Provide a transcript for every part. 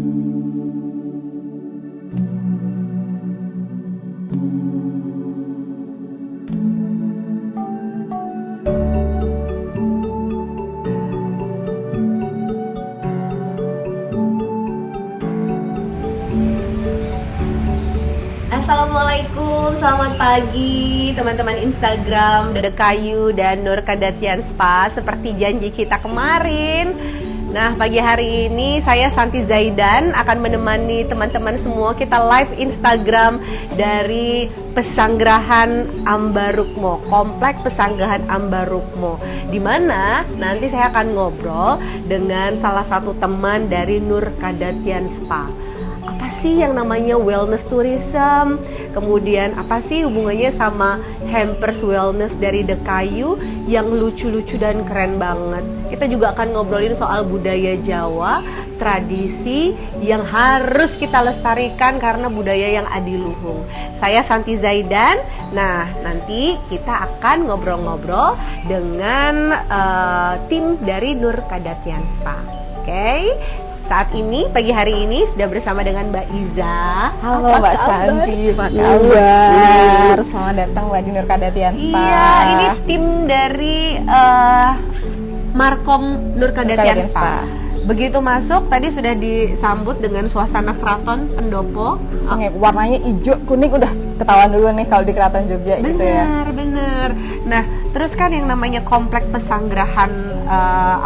Assalamualaikum, selamat pagi teman-teman Instagram Dekayu dan Nur Kadatian Spa. Seperti janji kita kemarin, nah pagi hari ini saya Santi Zaidan akan menemani teman-teman semua kita live Instagram dari Pesanggerahan Ambarukmo, Komplek Pesanggerahan Ambarukmo, di mana nanti saya akan ngobrol dengan salah satu teman dari Nur Kadatian Spa. Apa sih yang namanya wellness tourism, kemudian apa sih hubungannya sama Hampers Wellness dari Dekayu yang lucu-lucu dan keren banget. Kita juga akan ngobrolin soal budaya Jawa, tradisi yang harus kita lestarikan karena budaya yang adiluhung. Saya Santi Zaidan. Nah, nanti kita akan ngobrol-ngobrol dengan tim dari Nur Kadatian Spa. Oke? Saat ini, pagi hari ini sudah bersama dengan Mbak Iza. Halo Mbak Santi, apa kabar? Selamat datang Mbak di Nur Kadatian Spa. Iya, ini tim dari Markom Nur Kadatian Spa. Begitu masuk, tadi sudah disambut dengan suasana keraton pendopo. Warnanya hijau, kuning, udah ketahuan dulu nih kalau di Keraton Jogja gitu ya. Bener. Nah, terus kan yang namanya Komplek Pesanggerahan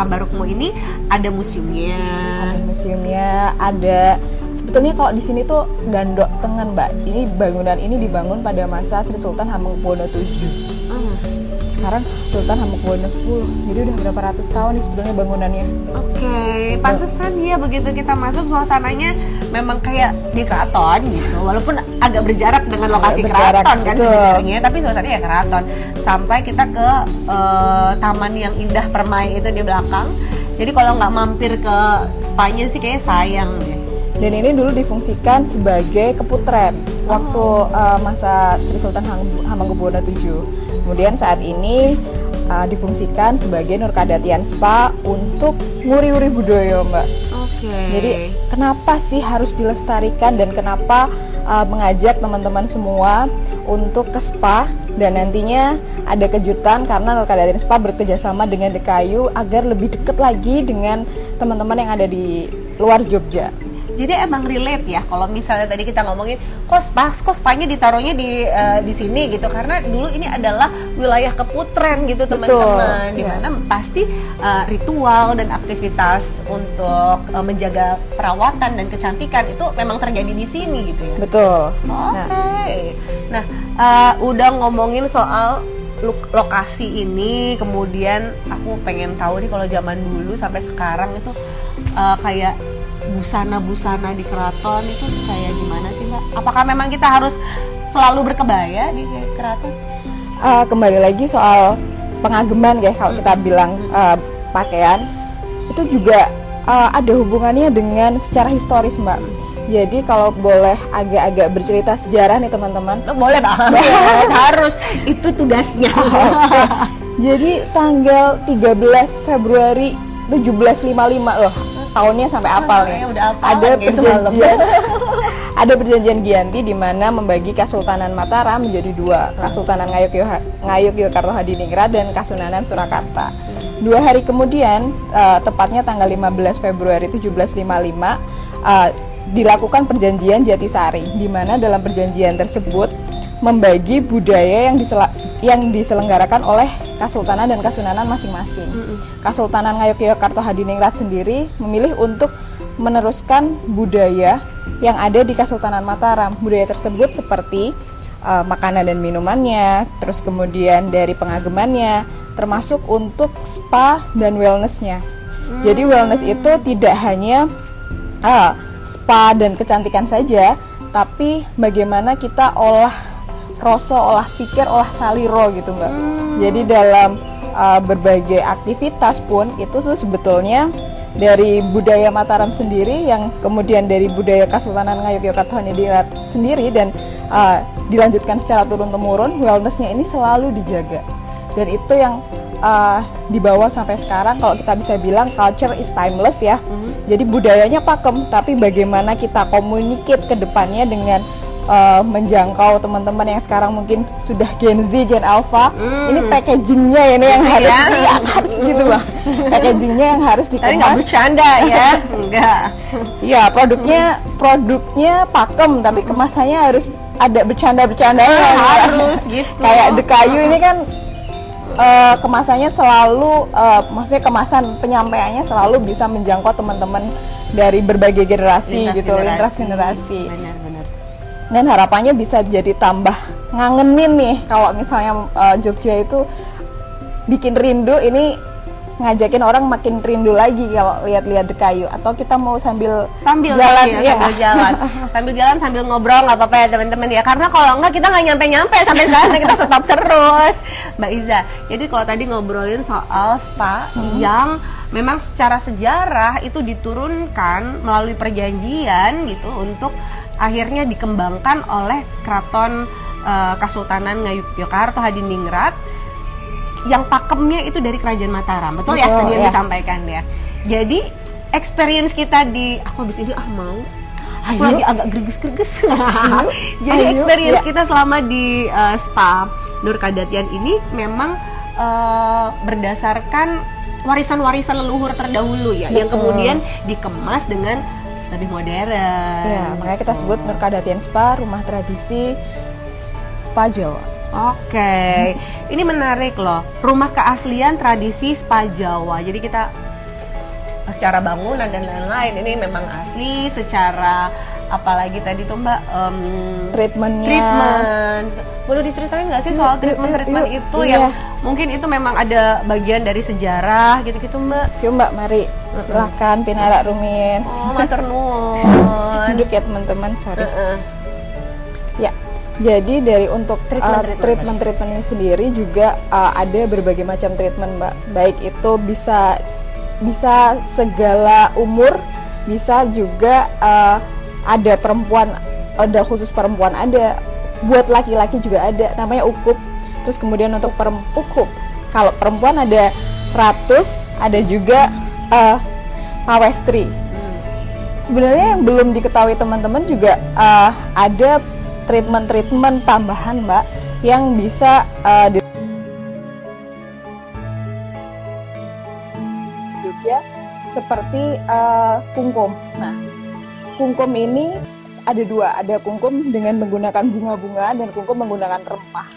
Ambarukmo ini ada museumnya. Ada sebetulnya kalau di sini tuh Gandok Tengen, Mbak. Ini bangunan ini dibangun pada masa Sri Sultan Hamengkubuwono VII. Sekarang Sultan Hamengkubuwono X. Jadi udah berapa ratus tahun nih sebetulnya bangunannya. Oke, pantesan ya begitu kita masuk suasananya memang kayak di keraton gitu. Walaupun agak berjarak dengan lokasi keraton kan sebenarnya, tapi suasananya ya keraton. Sampai kita ke taman yang indah Permai itu di belakang. Jadi kalau nggak mampir ke spanya sih kayaknya sayang deh. Dan ini dulu difungsikan sebagai keputren waktu masa Sri Sultan Hamengkubuwono VII. Kemudian saat ini difungsikan sebagai Nur Kadatian Spa untuk nguri-nguri budaya, Mbak. Oke. Jadi kenapa sih harus dilestarikan dan kenapa mengajak teman-teman semua untuk ke spa, dan nantinya ada kejutan karena Nur Kadatian Spa bekerjasama dengan Dekayu agar lebih dekat lagi dengan teman-teman yang ada di luar Jogja. Jadi emang relate ya kalau misalnya tadi kita ngomongin kok spanya ditaruhnya di sini gitu, karena dulu ini adalah wilayah keputren gitu teman-teman, dimana pasti ritual dan aktivitas untuk menjaga perawatan dan kecantikan itu memang terjadi di sini gitu ya. Betul. Nah, udah ngomongin soal lokasi ini, kemudian aku pengen tahu nih kalau zaman dulu sampai sekarang itu kayak busana-busana di keraton itu kayak gimana sih, Mbak? Apakah memang kita harus selalu berkebaya di keraton? Kembali lagi soal pengageman ya, kalau kita bilang pakaian itu juga ada hubungannya dengan secara historis, Mbak. Jadi kalau boleh agak-agak bercerita sejarah nih teman-teman. Boleh banget, harus, itu tugasnya. Jadi tanggal 13 Februari 1755 loh. Tahunnya sampai apal nih. Ada perjanjian Giyanti di mana membagi Kasultanan Mataram menjadi dua, Kasultanan Ngayuk Yogyakarta Hadiningrat dan Kasunanan Surakarta. 2 hari kemudian, tepatnya tanggal 15 Februari 1755, dilakukan perjanjian Jatisari, di mana dalam perjanjian tersebut membagi budaya yang diselenggarakan oleh Kasultanan dan Kasunanan masing-masing. Kasultanan Ngayuk Yogyakarta Hadiningrat sendiri memilih untuk meneruskan budaya yang ada di Kasultanan Mataram. Budaya tersebut seperti makanan dan minumannya, terus kemudian dari pengagemannya, termasuk untuk spa dan wellnessnya. Jadi wellness itu tidak hanya spa dan kecantikan saja, tapi bagaimana kita olah rasa, olah pikir, olah saliro gitu, Mbak. Jadi dalam berbagai aktivitas pun itu tuh sebetulnya dari budaya Mataram sendiri yang kemudian dari budaya Kasultanan Ngayuk Yogyakarta Hadiningrat sendiri dan dilanjutkan secara turun-temurun, wellnessnya ini selalu dijaga. Dan itu yang dibawa sampai sekarang. Kalau kita bisa bilang culture is timeless ya. Jadi budayanya pakem, tapi bagaimana kita communicate ke depannya dengan menjangkau teman-teman yang sekarang mungkin sudah Gen Z, Gen Alpha. Ini packagingnya ini yang harus harus gitu Bang. Packagingnya yang harus dikemas. Tapi nggak bercanda ya, enggak. Ya, produknya pakem, tapi kemasannya harus ada bercanda-bercandanya. Harus gitu. Kayak The Kayu ini kan kemasannya selalu, maksudnya kemasan penyampaiannya selalu bisa menjangkau teman-teman dari berbagai generasi lintas generasi. Benar-benar. Dan harapannya bisa jadi tambah ngangenin nih kalau misalnya Jogja itu bikin rindu, ini ngajakin orang makin rindu lagi kalau lihat-lihat The Kayu. Atau kita mau sambil jalan ya. Sambil jalan sambil ngobrol nggak apa-apa ya teman-teman ya, karena kalau enggak kita nggak nyampe sampai sana, kita stop terus. Mbak Iza, jadi kalau tadi ngobrolin soal spa yang memang secara sejarah itu diturunkan melalui perjanjian gitu untuk akhirnya dikembangkan oleh Keraton Kasultanan Ngayogyakarta Hadiningrat yang pakemnya itu dari Kerajaan Mataram, betul ya tadi yang disampaikan ya. Jadi experience kita di aku habis ini mau aku lagi agak greges. Jadi experience kita selama di spa Nur Kadatian ini memang berdasarkan warisan-warisan leluhur terdahulu ya, yang kemudian dikemas dengan lebih modern. Ya, makanya kita sebut Nur Kadatian Spa, rumah tradisi spa Jawa. Oke, ini menarik loh, rumah keaslian tradisi spa Jawa. Jadi kita secara bangunan dan lain-lain ini memang asli, secara apalagi tadi tuh Mbak treatment. Boleh diceritain nggak sih soal treatment itu yang mungkin itu memang ada bagian dari sejarah gitu-gitu Mbak? Yuk Mbak, mari silahkan Pinara Rumin. Oh, matur nuwun. Duduk ya teman-teman, sorry. Ya, jadi dari untuk treatment ini sendiri juga ada berbagai macam treatment Mbak. Baik itu bisa segala umur, bisa juga ada perempuan, ada khusus perempuan, ada buat laki-laki juga ada, namanya ukup. Terus kemudian untuk ukup, kalau perempuan ada ratus, ada juga pawestri. Sebenarnya yang belum diketahui teman-teman juga ada treatment tambahan Mbak yang bisa juga seperti kungkum. Nah, kungkum ini ada dua, ada kungkum dengan menggunakan bunga-bunga dan kungkum menggunakan rempah.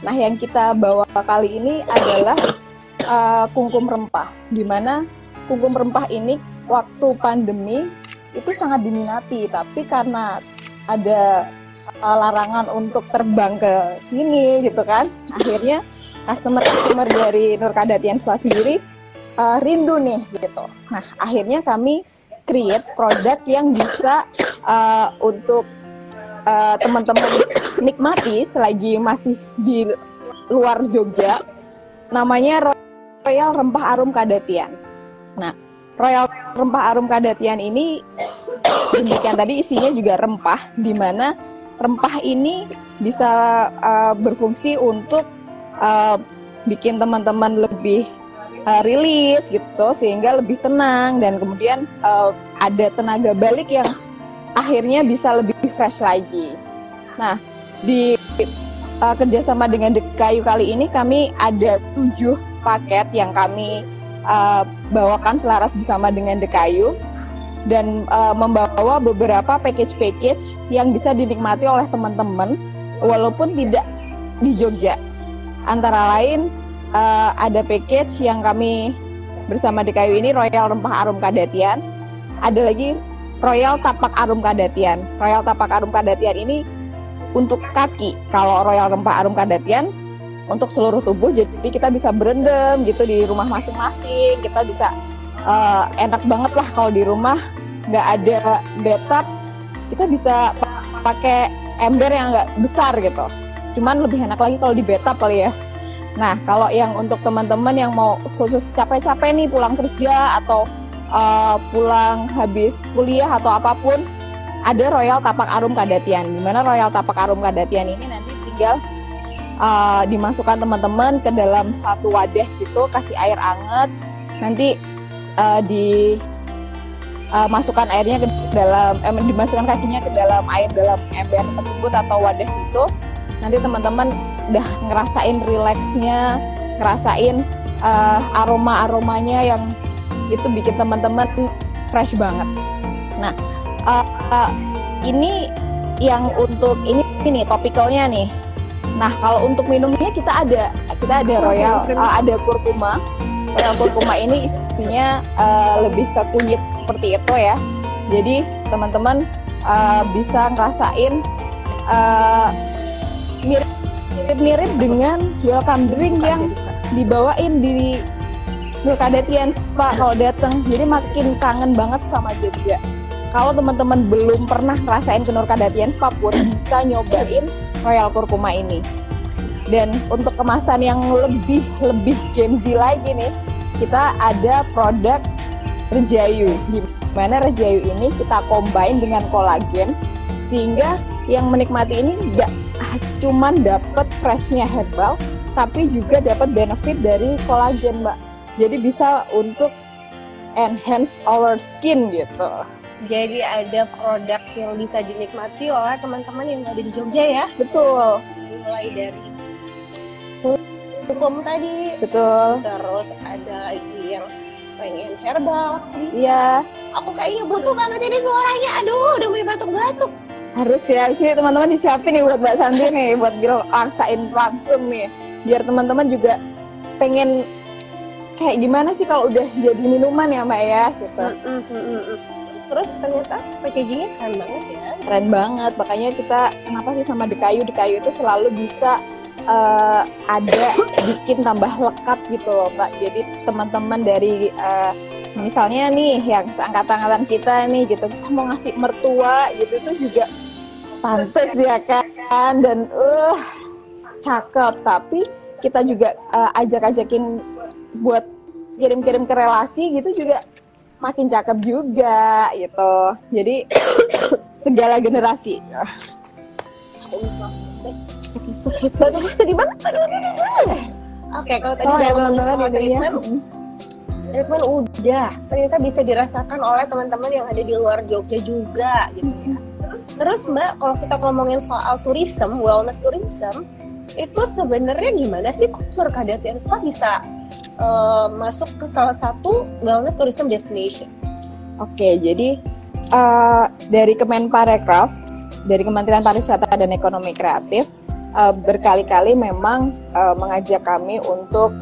Nah, yang kita bawa kali ini adalah kungkum rempah, di mana kungkum rempah ini waktu pandemi itu sangat diminati, tapi karena ada larangan untuk terbang ke sini gitu kan, akhirnya customer dari Nur Kadatian Spa sendiri rindu nih gitu. Nah, akhirnya kami create produk yang bisa untuk teman-teman nikmati selagi masih di luar Jogja. Namanya Royal Rempah Arum Kadatian. Nah, Royal Rempah Arum Kadatian ini demikian tadi isinya juga rempah, di mana rempah ini bisa berfungsi untuk bikin teman-teman lebih rilis gitu, sehingga lebih tenang dan kemudian ada tenaga balik yang akhirnya bisa lebih fresh lagi. Nah, di kerjasama dengan The Kayu kali ini kami ada 7 paket yang kami bawakan selaras bersama dengan The Kayu, dan membawa beberapa package yang bisa dinikmati oleh teman-teman walaupun tidak di Jogja. Antara lain ada package yang kami bersama The Kayu ini Royal Rempah Arum Kadatian, ada lagi Royal Tapak Arum Kadatian. Royal Tapak Arum Kadatian ini untuk kaki, kalau Royal Rempah Arum Kadatian untuk seluruh tubuh, jadi kita bisa berendam gitu di rumah masing-masing. Kita bisa enak banget lah kalau di rumah nggak ada bathtub, kita bisa pakai ember yang nggak besar gitu, cuman lebih enak lagi kalau di bathtub kali ya. Nah, kalau yang untuk teman-teman yang mau khusus capek-capek nih pulang kerja atau pulang habis kuliah atau apapun, ada Royal Tapak Arum Kadatian. Dimana Royal Tapak Arum Kadatian ini nanti tinggal dimasukkan teman-teman ke dalam suatu wadah gitu, kasih air hangat, nanti dimasukkan airnya ke dalam, dimasukkan kakinya ke dalam air dalam ember tersebut atau wadah itu. Nanti teman-teman udah ngerasain rileksnya, ngerasain aroma-aromanya yang itu bikin teman-teman fresh banget. Nah, ini yang untuk ini nih topicalnya nih. Nah, kalau untuk minumnya kita ada royal, ada kurkuma. Royal kurkuma ini isinya lebih ke kunyit seperti itu ya. Jadi teman-teman bisa ngerasain mirip-mirip dengan welcome drink yang dibawain di Nurkadatian Spa kalau datang. Jadi makin kangen banget sama Jogja. Kalau teman-teman belum pernah ngerasain ke Nurkadatian Spa pun bisa nyobain Royal Kurkuma ini. Dan untuk kemasan yang lebih gamesy lagi nih, kita ada produk Rejayu. Di mana Rejayu ini kita combine dengan kolagen sehingga yang menikmati ini nggak cuman dapat freshnya herbal, tapi juga dapat benefit dari kolagen, Mbak. Jadi bisa untuk enhance our skin gitu. Jadi ada produk yang bisa dinikmati oleh teman-teman yang ada di Jogja ya. Betul. Mulai dari hukum tadi. Betul. Terus ada lagi yang pengen herbal. Iya. Aku kayaknya butuh banget ini suaranya. Aduh, udah mulai batuk-batuk. Harus ya, sih teman-teman disiapin nih buat Mbak Santi nih, buat rasain langsung nih. Biar teman-teman juga pengen kayak gimana sih kalau udah jadi minuman ya Mbak ya gitu. Terus ternyata packagingnya keren banget ya. Keren banget, makanya kita kenapa sih sama Dekayu itu selalu bisa ada bikin tambah lekat gitu loh Mbak. Jadi teman-teman dari misalnya nih yang seangkatan kita nih gitu, kita mau ngasih mertua gitu itu juga pantes ya kan, dan cakep, tapi kita juga ajak-ajakin buat kirim-kirim ke relasi gitu juga makin cakep juga gitu. Jadi segala generasi. Sakit sedih banget. Oke, kalau tadi dalam treatment udah ternyata bisa dirasakan oleh teman-teman yang ada di luar Jogja juga gitu ya. Terus Mbak, kalau kita ngomongin soal tourism, wellness tourism, itu sebenarnya gimana sih Nurkadatian Spa bisa masuk ke salah satu wellness tourism destination? Oke, jadi dari Kemenparekraf, dari Kementerian Pariwisata dan Ekonomi Kreatif, berkali-kali memang mengajak kami untuk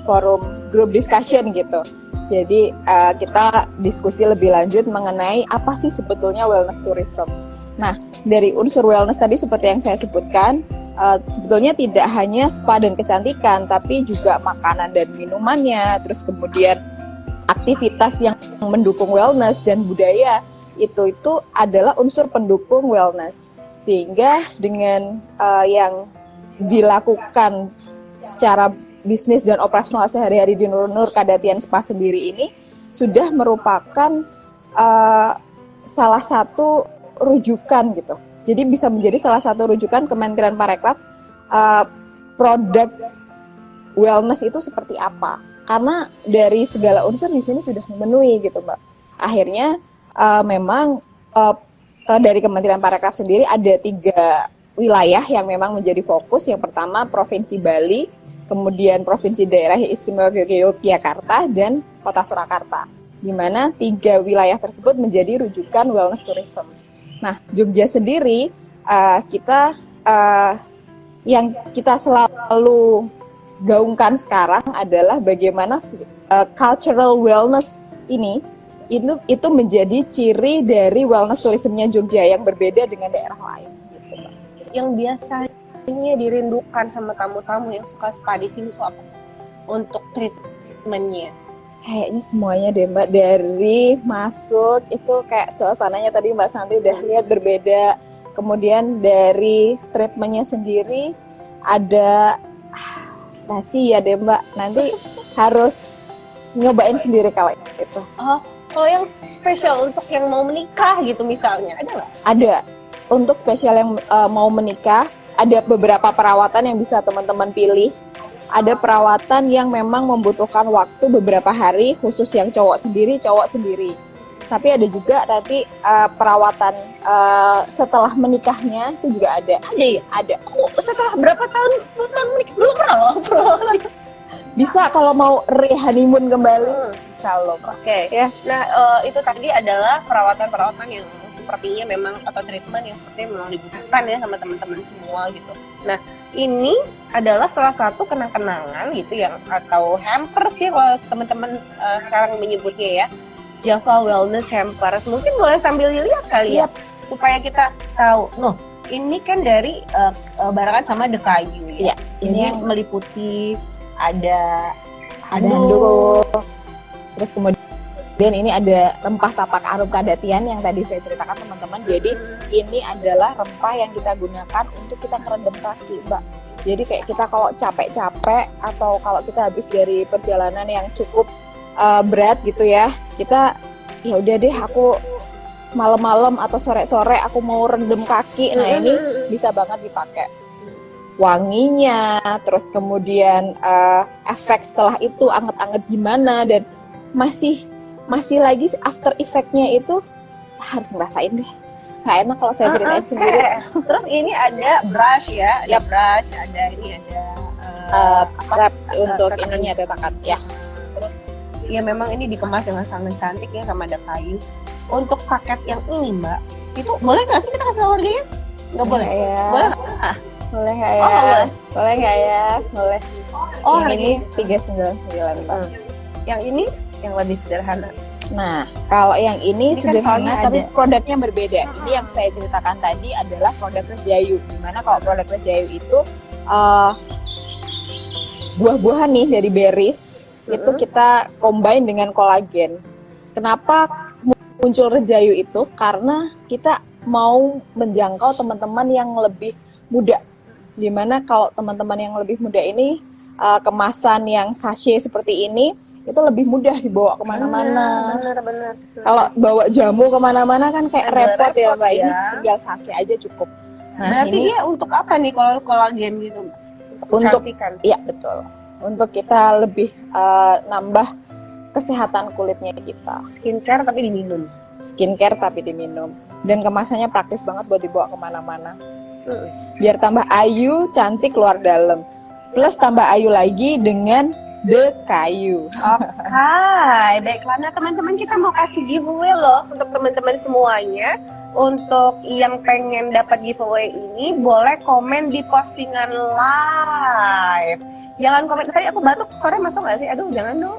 forum group discussion gitu. Jadi kita diskusi lebih lanjut mengenai apa sih sebetulnya wellness tourism. Nah, dari unsur wellness tadi seperti yang saya sebutkan, sebetulnya tidak hanya spa dan kecantikan, tapi juga makanan dan minumannya, terus kemudian aktivitas yang mendukung wellness dan budaya itu adalah unsur pendukung wellness. Sehingga dengan yang dilakukan secara bisnis dan operasional sehari-hari di Nurkadatian Spa sendiri ini sudah merupakan salah satu rujukan gitu. Jadi bisa menjadi salah satu rujukan Kementerian Parekraf produk wellness itu seperti apa. Karena dari segala unsur di sini sudah memenuhi gitu, Mbak. Akhirnya memang dari Kementerian Parekraf sendiri ada 3 wilayah yang memang menjadi fokus. Yang pertama Provinsi Bali, kemudian Provinsi Daerah Istimewa Yogyakarta, dan Kota Surakarta. Di mana 3 wilayah tersebut menjadi rujukan wellness tourism. Nah, Jogja sendiri kita yang kita selalu gaungkan sekarang adalah bagaimana cultural wellness ini itu menjadi ciri dari wellness tourismnya Jogja yang berbeda dengan daerah lain gitu, Mbak. Yang biasanya dirindukan sama tamu-tamu yang suka spa di sini tuh apa? Untuk treatmentnya? Kayaknya semuanya deh Mbak, dari masuk itu kayak suasananya tadi Mbak Santi udah lihat berbeda. Kemudian dari treatmentnya sendiri ada nasi ya deh Mbak, nanti harus nyobain sendiri kalau itu. Oh, kalau yang spesial untuk yang mau menikah gitu misalnya, ada nggak? Ada. Untuk spesial yang mau menikah, ada beberapa perawatan yang bisa teman-teman pilih. Ada perawatan yang memang membutuhkan waktu beberapa hari, khusus yang cowok sendiri. Tapi ada juga nanti perawatan setelah menikahnya itu juga ada. Ada ya? Ada. Oh, setelah berapa tahun menikah? Belum pernah loh perawatan. Bisa kalau mau honeymoon kembali, bisa loh. Oke. Ya. Nah, itu tadi adalah perawatan-perawatan yang sepertinya memang atau treatment yang sepertinya memang dibutuhkan ya sama teman-teman semua gitu. Nah, ini adalah salah satu kenang-kenangan gitu yang atau hampers ya kalau teman-teman sekarang menyebutnya ya. Java Wellness Hampers. Mungkin boleh sambil dilihat kali ya supaya kita tahu. Noh, ini kan dari barengan sama The Kayu ya. Ini yang meliputi ada handuk, terus kemudian ini ada rempah tapak arum kadatian yang tadi saya ceritakan teman-teman. Jadi ini adalah rempah yang kita gunakan untuk kita ngerendam kaki, Mbak. Jadi kayak kita kalau capek-capek atau kalau kita habis dari perjalanan yang cukup berat gitu ya, kita ya udah deh aku malam-malam atau sore-sore aku mau rendam kaki. Nah ini bisa banget dipakai. Wanginya, terus kemudian efek setelah itu anget-anget gimana, dan masih lagi after effect-nya itu harus ngerasain deh. Nggak enak kalau saya ceritain sendiri. Terus ini ada brush ya, ada brush, ada ini ada wrap untuk ininya ada takat ya. Terus ya memang ini dikemas dengan sangat cantik ya sama ada kayu. Untuk paket yang ini Mbak, itu boleh nggak sih kita kasih tahu harganya? Nggak boleh ya. Boleh nggak? Boleh nggak ya? Boleh nggak ya? Boleh. Oh, yang ini 399 Mbak. Yang ini yang lebih sederhana. Nah, kalau yang ini sederhana kan tapi produknya berbeda. Ini yang saya ceritakan tadi adalah produk Rejayu. Dimana kalau produk Rejayu itu buah-buahan nih dari berries itu kita combine dengan kolagen. Kenapa muncul Rejayu itu? Karena kita mau menjangkau teman-teman yang lebih muda. Dimana kalau teman-teman yang lebih muda ini kemasan yang sachet seperti ini itu lebih mudah dibawa kemana-mana. Benar. Kalau bawa jamu kemana-mana kan kayak repot ya Mbak. Ya. Ini tinggal sachet aja cukup. Nah, berarti ini dia untuk apa nih kalau kolagen gitu? untuk kecantikan? Iya betul. Untuk kita lebih nambah kesehatan kulitnya kita. Skincare tapi diminum. Skincare tapi diminum. Dan kemasannya praktis banget buat dibawa kemana-mana. Biar tambah ayu, cantik luar dalam. Plus tambah ayu lagi dengan The Kayu. Oke, baiklah. Nah teman-teman kita mau kasih giveaway loh untuk teman-teman semuanya. Untuk yang pengen dapat giveaway ini boleh komen di postingan live. Jangan komen tadi aku batuk sore masuk nggak sih? Aduh jangan dong.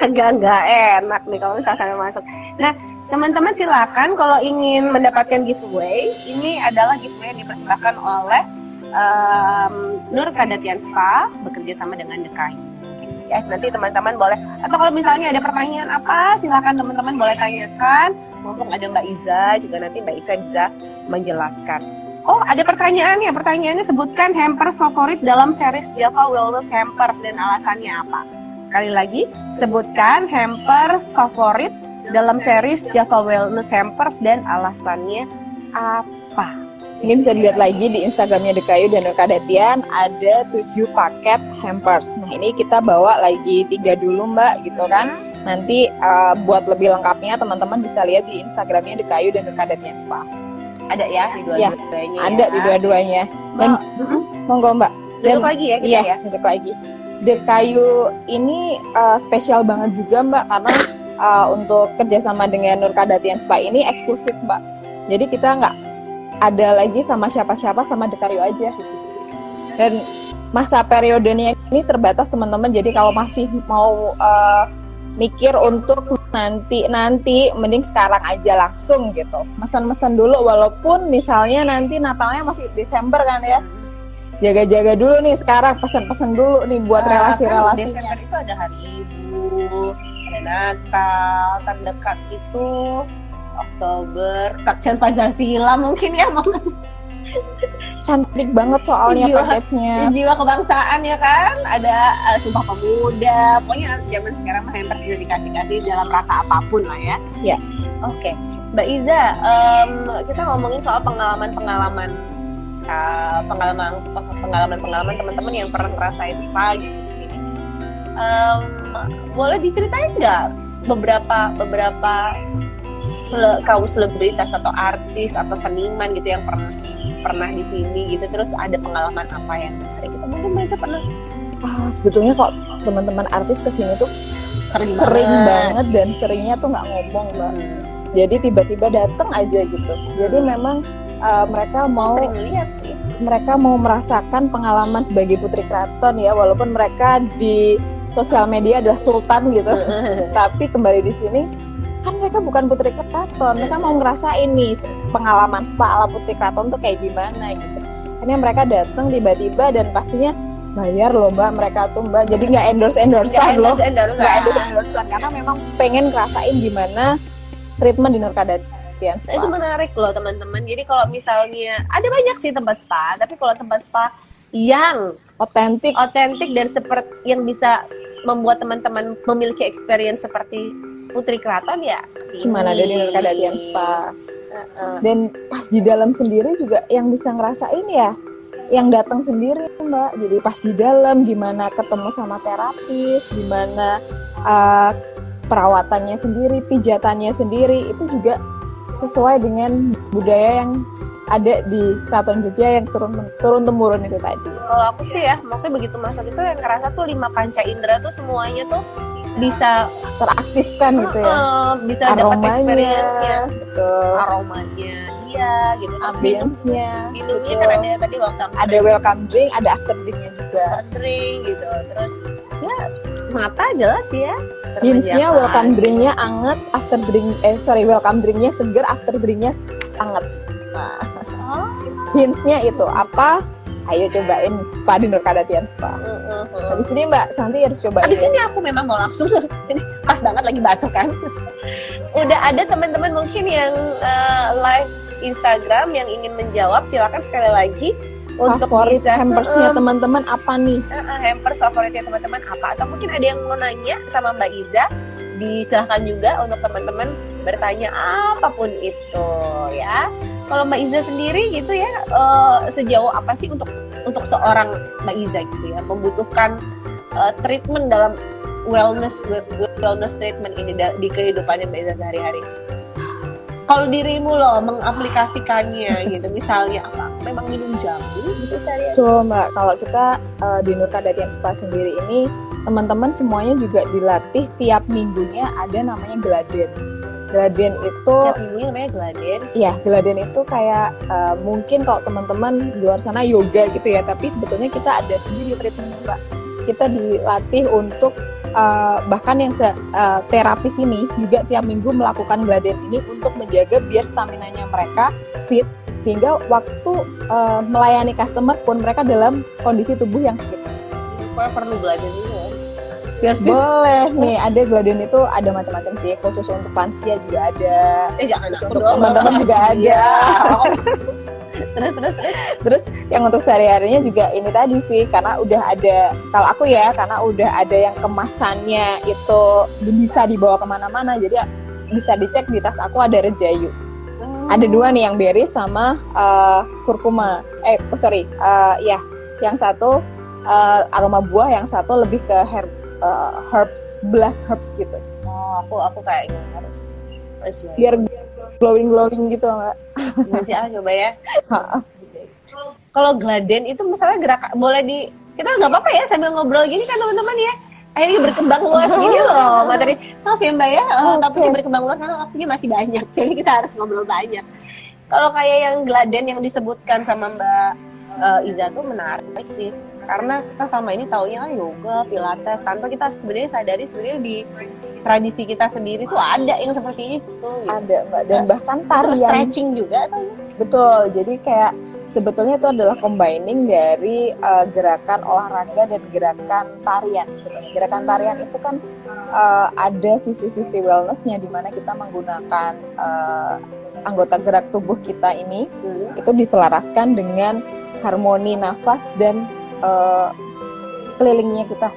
Agak nggak enak nih kalau misalkan masuk. Nah teman-teman silakan kalau ingin mendapatkan giveaway. Ini adalah giveaway yang dipersembahkan oleh Nur Kadatian Spa bekerja sama dengan The Kayu. Ya, nanti teman-teman boleh, atau kalau misalnya ada pertanyaan apa, silakan teman-teman boleh tanyakan. Mumpung ada Mbak Iza, juga nanti Mbak Iza bisa menjelaskan. Oh, ada pertanyaannya. Pertanyaannya sebutkan hampers favorit dalam series Java Wellness Hampers dan alasannya apa? Sekali lagi, sebutkan hampers favorit dalam series Java Wellness Hampers dan alasannya apa? Ini bisa dilihat lagi di Instagramnya The Kayu dan Nur Kadatian, ada 7 paket hampers. Nah ini kita bawa lagi 3 dulu Mbak gitu kan. Nanti buat lebih lengkapnya teman-teman bisa lihat di Instagramnya The Kayu dan Nur Kadatian Spa. Ada ya di dua-duanya. Ada di dua-duanya. Dan monggo Mbak. Duduk lagi ya kita ya. Duduk lagi. The Kayu ini spesial banget juga Mbak karena untuk kerjasama dengan Nur Kadatian Spa ini eksklusif Mbak. Jadi kita nggak ada lagi sama siapa-siapa, sama The Kayu aja. Dan masa periodenya ini terbatas teman-teman. Jadi kalau masih mau mikir untuk nanti mending sekarang aja langsung gitu. Mesen-mesen dulu walaupun misalnya nanti Natalnya masih Desember kan ya. Jaga-jaga dulu nih sekarang, pesen-pesen dulu nih buat relasi-relasinya. Desember itu ada hari Ibu, ada Natal, terdekat itu Oktober, Saktian Pancasila mungkin ya Mama. Cantik banget soalnya paketnya. Jiwa kebangsaan ya kan, ada Sumpah Pemuda. Pokoknya zaman sekarang mah hampers sudah dikasih-kasih dalam rangka apapun lah ya. Iya. Oke. Mbak Iza, kita ngomongin soal pengalaman-pengalaman pengalaman teman-teman yang pernah ngerasain spa gitu di sini. Boleh diceritain nggak beberapa kaum selebritas atau artis atau seniman gitu yang pernah di sini gitu, terus ada pengalaman apa yang menarik gitu? Mungkin Mbak Iza pernah. Sebetulnya kok teman-teman artis kesini tuh sering banget dan seringnya tuh nggak ngomong, Mbak. Jadi tiba-tiba datang aja gitu. Jadi memang mereka mau merasakan pengalaman sebagai putri keraton ya, walaupun mereka di sosial media adalah sultan gitu. Tapi kembali di sini kan mereka bukan putri keraton, mereka mau ngerasain nih pengalaman spa ala putri keraton tuh kayak gimana gitu. Akhirnya mereka datang tiba-tiba dan pastinya bayar loh Mbak, mereka tuh Mbak, jadi nggak endorsean loh, karena memang pengen ngerasain gimana treatment di Nur Kadatian Spa. Itu menarik loh teman-teman. Jadi kalau misalnya ada banyak sih tempat spa, tapi kalau tempat spa yang otentik dan seperti yang bisa membuat teman-teman memiliki experience seperti putri keraton ya cuman ada di Nur Kadatian Spa. Dan pas di dalam sendiri juga yang bisa ngerasain ya yang datang sendiri Mbak. Jadi pas di dalam gimana ketemu sama terapis, gimana perawatannya sendiri, pijatannya sendiri, itu juga sesuai dengan budaya yang ada di Keraton Jogja yang turun temurun itu tadi. Kalau aku sih ya, maksudnya begitu masuk itu yang ngerasa tuh 5 panca indera tuh semuanya tuh bisa teraktifkan gitu ya. Bisa dapat experience-nya. Betul. Aromanya, iya gitu. Ambience-nya. Minumnya kan ada tadi welcome drink. Ada welcome drink, ada after drink-nya juga. Drink gitu. Terus ya mata jelas ya. Hints-nya welcome drink-nya anget, welcome drink-nya seger, after drink-nya anget. Nah, hints-nya itu apa? Ayo cobain spa di Nur Kadatian Spa. Habis ini Mbak Santi harus cobain. Habis ini aku memang mau langsung, ini pas banget lagi batuk kan. Udah ada teman-teman mungkin yang live Instagram yang ingin menjawab, silakan sekali lagi untuk favorit bisa hampersnya teman-teman apa nih? Hampers favoritnya teman-teman apa? Atau mungkin ada yang mau nanya sama Mbak Iza, disilahkan juga untuk teman-teman bertanya apapun itu ya. Kalau Mbak Iza sendiri gitu ya, sejauh apa sih untuk seorang Mbak Iza gitu ya membutuhkan treatment dalam wellness treatment ini di kehidupannya Mbak Iza sehari-hari? Kalau dirimu loh mengaplikasikannya gitu, misalnya apa? Memang minum jamu gitu sehari-hari? Tuh Mbak, kalau kita di Nur Kadatian Spa sendiri ini teman-teman semuanya juga dilatih tiap minggunya ada namanya Gladen. Gladen itu tiap minggunya namanya Gladen. Iya, Gladen itu kayak mungkin kalau teman-teman di luar sana yoga gitu ya, tapi sebetulnya kita ada sendiri treatmentnya Mbak. Kita dilatih untuk bahkan yang terapis ini juga tiap minggu melakukan Gladen ini untuk menjaga biar staminanya mereka fit, sehingga waktu melayani customer pun mereka dalam kondisi tubuh yang fit. Pokoknya perlu Gladen juga. Biar fit. Boleh nih, ada Gladen itu ada macam-macam sih, khusus untuk lansia juga ada. Jangan untuk teman-teman juga ada. Terus yang untuk sehari-harinya juga ini tadi sih, karena udah ada, kalau aku ya, karena udah ada yang kemasannya itu bisa dibawa kemana-mana, jadi bisa dicek di tas aku ada Rejayu. Ada 2 nih, yang berry sama kurkuma. Yang satu aroma buah, yang satu lebih ke herbs gitu. Aku kayaknya harus biar glowing gitu Mbak. Nanti coba ya. Kalau Gladen itu misalnya gerakan boleh kita nggak apa-apa ya sambil ngobrol gini kan teman-teman ya. Akhirnya berkembang luas gini loh materi. Maaf ya Mbak ya, topiknya berkembang luas karena waktunya masih banyak. Jadi kita harus ngobrol banyak. Kalau kayak yang Gladen yang disebutkan sama Mbak Iza tuh menarik sih. Karena kita selama ini taunya kan yoga, pilates, tanpa kita sebenarnya sadari sebenarnya di tradisi kita sendiri tuh ada yang seperti itu. Gitu. Ada Mbak, dan bahkan tarian. Stretching juga atau? Betul, jadi kayak sebetulnya itu adalah combining dari gerakan olahraga dan gerakan tarian sebetulnya. Gerakan tarian itu kan ada sisi-sisi wellnessnya di mana kita menggunakan anggota gerak tubuh kita ini itu diselaraskan dengan harmoni nafas dan kelilingnya kita.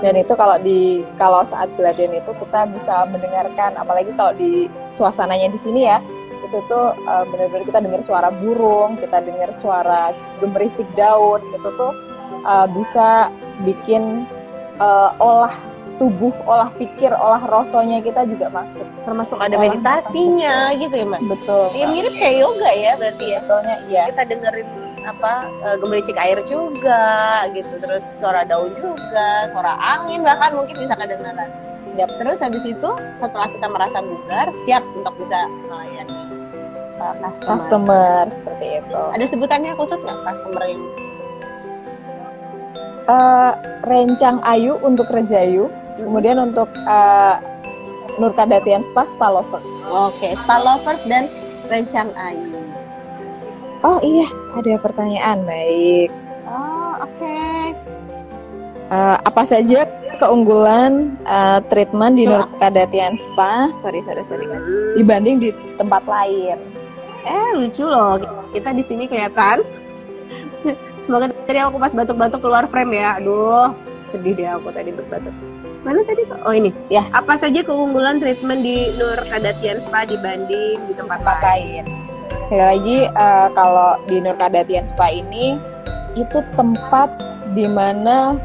Dan itu kalau saat Gladen itu kita bisa mendengarkan, apalagi kalau di suasananya di sini ya, itu tuh benar-benar kita dengar suara burung, kita dengar suara gemerisik daun, itu tuh bisa bikin olah tubuh, olah pikir, olah rasanya kita juga masuk. Termasuk ada meditasinya gitu ya, Mbak? Betul. Ya mirip kayak yoga ya berarti ya. Betulnya iya. Kita dengerin gemericik air juga gitu, terus suara daun juga, suara angin bahkan mungkin bisa kedengaran. Yap. Terus habis itu setelah kita merasa bugar, siap untuk bisa melayani Customer seperti itu. Ada sebutannya khusus nggak customer yang Rencang Ayu untuk Rejayu, kemudian untuk Nurka Datian Spa, Spa Lovers. Oke, Spa Lovers dan Rencang Ayu. Oh iya, ada pertanyaan. Baik. Oh, oke. Apa saja keunggulan treatment di Nurka Datian Spa dibanding di tempat lain? Lucu loh. Kita di sini kelihatan. Semoga tadi aku pas batuk-batuk keluar frame ya. Aduh, sedih deh aku tadi berbatuk. Mana tadi Pak? Oh ini. Ya. Apa saja keunggulan treatment di Nurka Datian Spa dibanding di tempat lain? Sekali lagi, kalau di Nurka Datian Spa ini itu tempat di mana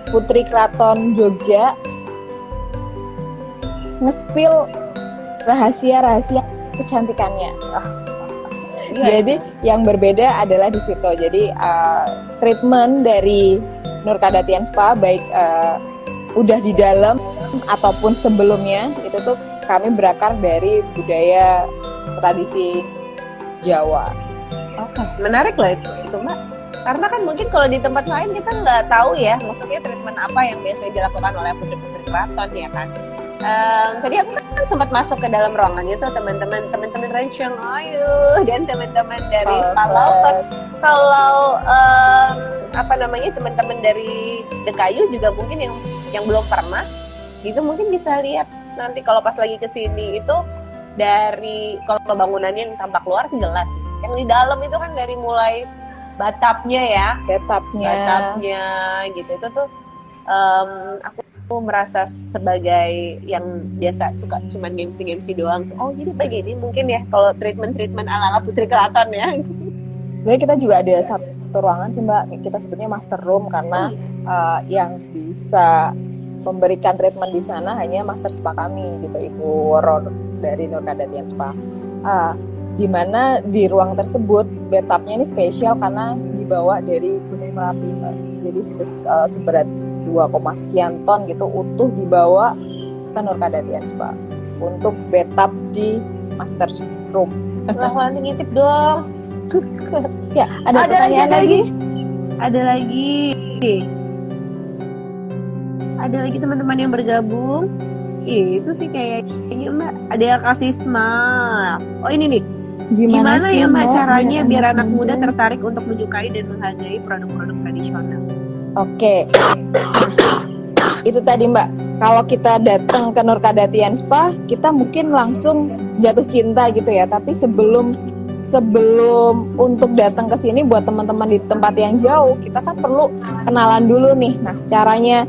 Putri Keraton Jogja nge-spill rahasia-rahasia kecantikannya. Jadi yang berbeda adalah di situ. Jadi treatment dari Nurka Datian Spa baik udah di dalam ataupun sebelumnya itu tuh kami berakar dari budaya tradisi Jawa. Oke, menarik lah itu Mbak. Karena kan mungkin kalau di tempat lain kita nggak tahu ya, maksudnya treatment apa yang biasanya dilakukan oleh putri-putri keraton ya kan. Tadi aku kan sempat masuk ke dalam ruangan itu teman-teman Rencang Ayu dan teman-teman dari Spa Lovers. Kalau teman-teman dari Dekayu juga mungkin yang belum pernah gitu mungkin bisa lihat nanti kalau pas lagi kesini itu dari kalau bangunannya yang tampak luar sih jelas. Yang di dalam itu kan dari mulai batapnya gitu itu tuh aku merasa sebagai yang biasa suka cuman gemsi doang. Oh jadi begini mungkin ya kalau treatment ala putri keraton ya. Jadi kita juga ada satu ruangan sih Mbak, kita sebutnya master room karena yang bisa memberikan treatment di sana hanya master spa kami gitu, Ibu Ror dari Nurka Datian Spa. Di mana di ruang tersebut bathtubnya ini spesial karena dibawa dari Gunung Merapi, jadi seberat 2, sekian ton gitu utuh dibawa ke Nurka Datian Spa untuk bathtub di master room. Wah, nanti ngintip dong. Ya, ada pertanyaan lagi? Ada lagi teman-teman yang bergabung. Itu sih kayaknya Mbak ada yang kasih smile. Oh ini nih. Gimana ya Mbak caranya biar anak muda tertarik untuk menyukai dan menghargai produk-produk tradisional? Oke. Itu tadi Mbak, kalau kita datang ke Nurka Datian Spa, kita mungkin langsung jatuh cinta gitu ya. Tapi sebelum untuk datang ke sini buat teman-teman di tempat yang jauh, kita kan perlu kenalan dulu nih. Nah, caranya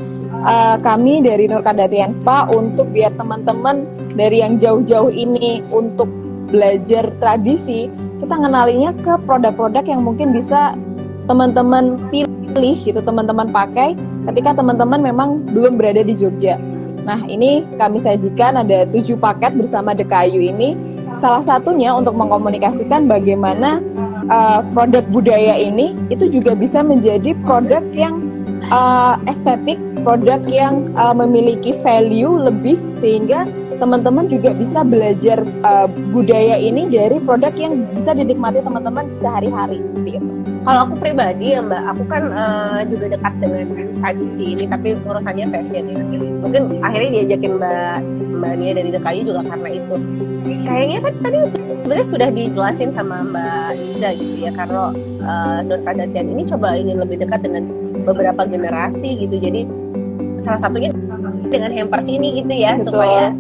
kami dari Nurka Datian Spa untuk biar teman-teman dari yang jauh-jauh ini untuk belajar tradisi, kita ngenalinya ke produk-produk yang mungkin bisa teman-teman pilih gitu, teman-teman pakai ketika teman-teman memang belum berada di Jogja. Nah, ini kami sajikan ada 7 paket bersama Dekayu ini. Salah satunya untuk mengkomunikasikan bagaimana produk budaya ini itu juga bisa menjadi produk yang estetik, produk yang memiliki value lebih sehingga teman-teman juga bisa belajar budaya ini dari produk yang bisa dinikmati teman-teman sehari-hari seperti itu. Kalau aku pribadi ya Mbak, aku kan juga dekat dengan tradisi ini, tapi urusannya fashion ya. Mungkin akhirnya diajakin Mbak Nia dari Dekayu juga karena itu. Kayaknya kan tadi sebenarnya sudah dijelasin sama Mbak Iza gitu ya, karena Nurka Datian ini coba ingin lebih dekat dengan beberapa generasi gitu. Jadi salah satunya dengan hampers ini gitu ya. Betul. Supaya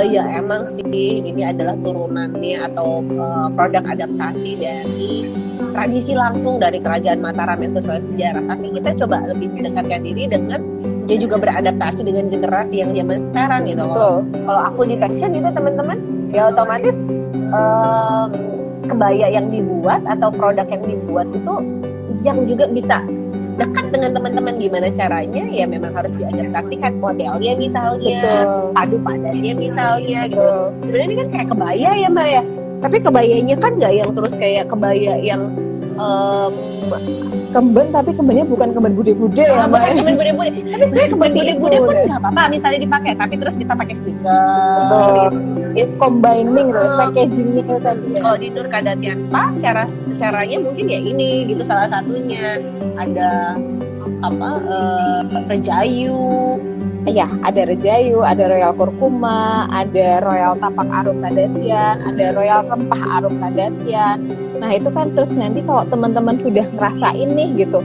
ya emang sih ini adalah turunannya atau produk adaptasi dari tradisi langsung dari Kerajaan Mataram yang sesuai sejarah. Tapi kita coba lebih mendekatkan diri dengan dia juga beradaptasi dengan generasi yang zaman sekarang gitu. Kalau aku di fashion itu teman-teman ya otomatis em, kebaya yang dibuat atau produk yang dibuat itu yang juga bisa dekat dengan teman-teman. Gimana caranya, ya memang harus diadaptasikan modelnya misalnya, Betul. padu padannya misalnya gitu. Betul. Sebenarnya ini kan kayak kebaya ya Mbak ya, tapi kebayanya kan nggak yang terus kayak kebaya yang Kemben, tapi kembennya bukan kemben bude-bude ya Mbak. bukan kemben bude-bude, tapi sebenarnya kemben Seperti bude-bude itu, pun deh. nggak apa-apa misalnya dipakai, tapi terus kita pakai stiker. Betul. Gitu. Combining tuh, Hmm. packagingnya itu tadi ya. Kalau di Nur Kadatian Spa caranya mungkin ya ini gitu, salah satunya ada Rejayu. Iya, ada Rejayu, ada Royal Kurkuma, ada Royal Tapak Arum Kadatian, ada Royal Rempah Arum Kadatian. Nah itu kan terus nanti kalau teman-teman sudah ngerasain nih gitu,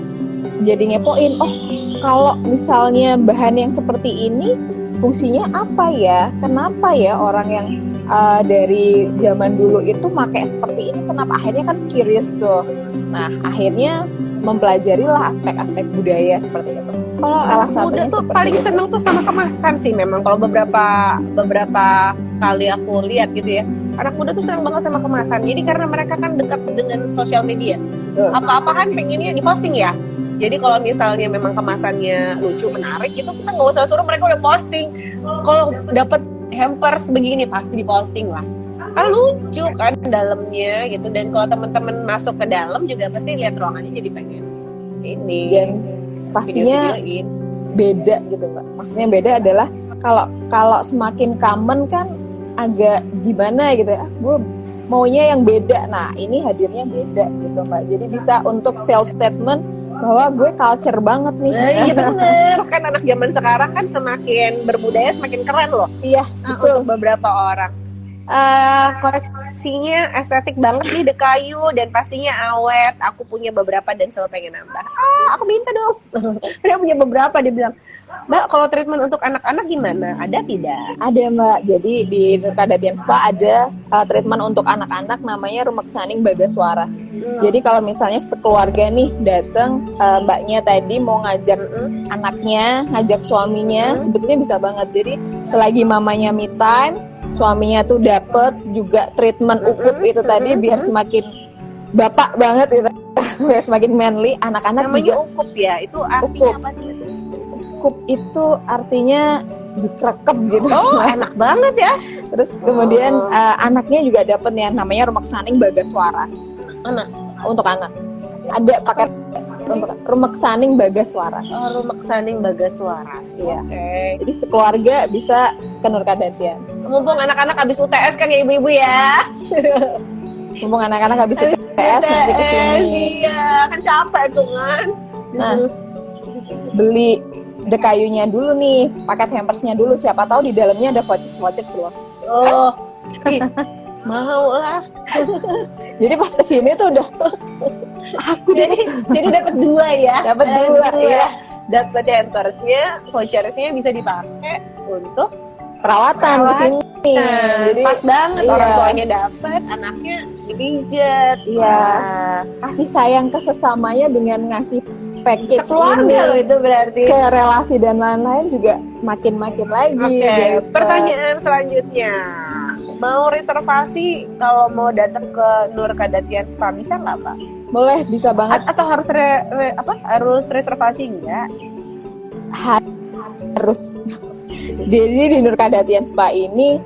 jadi ngepoin, oh kalau misalnya bahan yang seperti ini fungsinya apa ya? Kenapa ya orang yang dari zaman dulu itu pakai seperti ini? Kenapa? Akhirnya kan curious tuh. Nah akhirnya mempelajarilah aspek-aspek budaya seperti itu. Kalau Salah anak muda satunya tuh seperti paling itu. seneng tuh sama kemasan sih memang. Kalau beberapa kali aku lihat gitu ya, anak muda tuh seneng banget sama kemasan. Jadi karena mereka kan dekat dengan sosial media, Betul. apa-apa kan pengennya diposting ya. Jadi kalau misalnya memang kemasannya lucu, menarik, itu kita nggak usah suruh, mereka udah posting. Kalau dapat hampers begini pasti diposting lah. Kan lucu kan dalamnya gitu. Dan kalau teman-teman masuk ke dalam juga pasti lihat ruangannya jadi pengen ini. Dan pastinya video-videoin. beda gitu Mbak. Maksudnya beda adalah kalau semakin common kan agak gimana gitu ya. Gue maunya yang beda. Nah ini hadirnya beda gitu Mbak. Jadi bisa untuk self statement bahwa gue culture banget nih. Nah, iya bener. Kan anak zaman sekarang kan semakin berbudaya semakin keren loh. Iya betul. Untuk beberapa orang. Koleksinya estetik banget nih, The Kayu, dan pastinya awet. Aku punya beberapa dan selalu pengen nambah. Aku minta dong. Dia punya beberapa, dia bilang, Mbak, kalau treatment untuk anak-anak gimana? Ada tidak? Ada Mbak. Jadi di Nur Kadatian Spa ada treatment untuk anak-anak namanya Rumeksaning Bagaswaras. Jadi kalau misalnya sekeluarga nih datang, mbaknya tadi mau ngajak anaknya, ngajak suaminya, sebetulnya bisa banget. Jadi selagi mamanya me time, suaminya tuh dapet juga treatment ukup itu tadi biar semakin bapak banget gitu. Biar semakin manly, anak-anak Namanya juga ukup ya, itu artinya Ukup. apa sih? ukup itu artinya dikrekep gitu. Oh, enak banget ya. Terus kemudian anaknya juga dapet yang namanya Rumeksaning Bagaswaras. Anak. Untuk anak ada paket untuk Rumeksaning Bagaswaras. Oh, Rumeksaning Bagaswaras. Iya. Oke. Jadi sekeluarga bisa ke Nur Kadatian. Mumpung anak-anak habis UTS kan ya ibu-ibu ya. Mumpung anak-anak habis UTS nanti ke sini. Iya, kan capek tuh kan. Nah, beli The Kayunya dulu nih, paket hampersnya dulu. Siapa tahu di dalamnya ada vouchers loh. Oh, mau lah. Jadi pas kesini tuh udah aku Jadi dapat dua ya. dapat dua ya. Dapat hampersnya, vouchersnya bisa dipakai untuk Perawatan di sini. Jadi pas banget, iya. orang tuanya dapat, anaknya dipijet. Iya. Kasih sayang ke sesamanya dengan ngasih package Sekeluarga loh ini itu berarti. ke relasi dan lain-lain juga makin lagi. Oke, dapet. pertanyaan selanjutnya. Mau reservasi kalau mau datang ke Nur Kadatian Spa bisa nggak, Pak? Boleh, bisa banget. Atau harus harus reservasi enggak? Harus. Jadi di Nur Kadatian Spa ini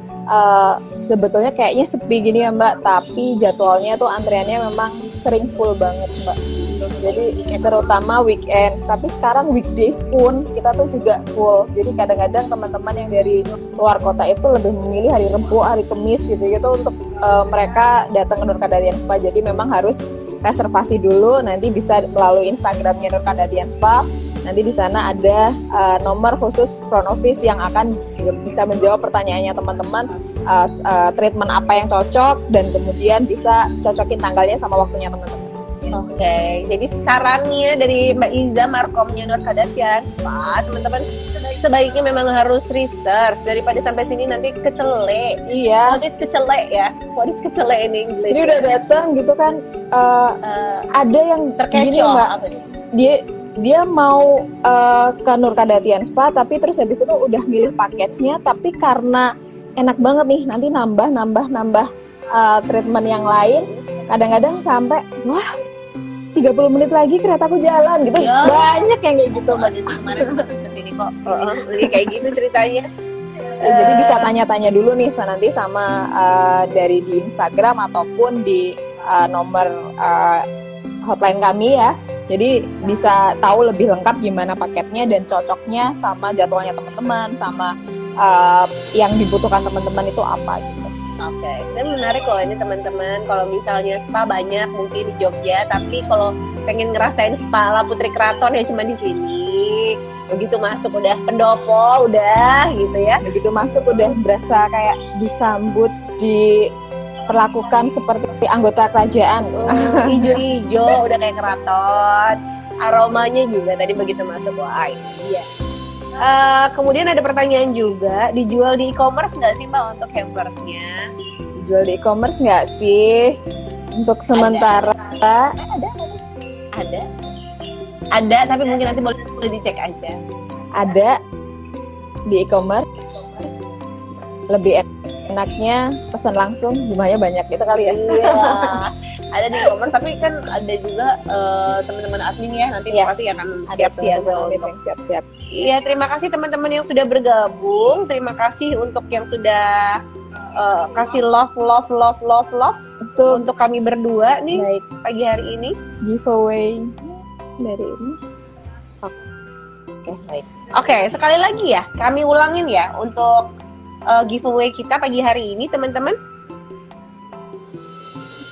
sebetulnya kayaknya sepi gini ya Mbak, tapi jadwalnya tuh antriannya memang sering full banget Mbak. Jadi terutama weekend, tapi sekarang weekdays pun kita tuh juga full. Jadi kadang-kadang teman-teman yang dari luar kota itu lebih memilih hari Rebo, hari Kamis gitu-gitu untuk mereka datang ke Nur Kadatian Spa. Jadi memang harus reservasi dulu, nanti bisa melalui Instagramnya Nur Kadatian Spa. Nanti di sana ada nomor khusus front office yang akan bisa menjawab pertanyaannya teman-teman, treatment apa yang cocok, dan kemudian bisa cocokin tanggalnya sama waktunya teman-teman. Oke, jadi sarannya dari Mbak Iza Markomnya Nur Kadatian Spa, teman-teman sebaiknya memang harus reserve daripada sampai sini nanti kecele. Iya. What is kecele ya? What is kecele in English? Jadi udah datang gitu kan, ada yang gini terkecoh Mbak, apa nih? dia mau ke Nur Kadatian Spa, tapi terus habis itu udah milih paketnya, tapi karena enak banget nih, nanti nambah treatment yang lain. Kadang-kadang sampai wah 30 menit lagi keretaku jalan gitu. Ya. Banyak yang kayak gitu. Ada kemarin kesini kok. Kayak gitu ceritanya. Jadi bisa tanya-tanya dulu nih nanti sama dari di Instagram ataupun di nomor hotline kami ya. Jadi bisa tahu lebih lengkap gimana paketnya dan cocoknya sama jadwalnya teman-teman, sama yang dibutuhkan teman-teman itu apa gitu. Oke, dan menarik loh ini teman-teman. Kalau misalnya spa banyak mungkin di Jogja, tapi kalau pengen ngerasain spa ala Putri Keraton ya cuma di sini. Begitu masuk udah pendopo, udah gitu ya. Begitu masuk udah berasa kayak disambut, diperlakukan seperti anggota kerajaan. Ijo-ijo, udah kayak keraton. Aromanya juga tadi begitu masuk, wah iya. Kemudian ada pertanyaan juga, dijual di e-commerce nggak sih Mbak untuk hampersnya? Dijual di e-commerce nggak sih? Untuk sementara ada, tapi mungkin nanti boleh dicek aja. Ada di e-commerce. Lebih enaknya pesan langsung, jumlahnya banyak gitu kali ya. Iya. Ada di e-commerce, tapi kan ada juga teman-teman admin ya nanti pasti akan siap-siap untuk siap-siap. Iya, terima kasih teman-teman yang sudah bergabung. Terima kasih untuk yang sudah kasih love untuk kami berdua nih. Baik. Pagi hari ini. Giveaway dari ini. Oke, baik. Oke, sekali lagi ya, kami ulangin ya untuk giveaway kita pagi hari ini, teman-teman.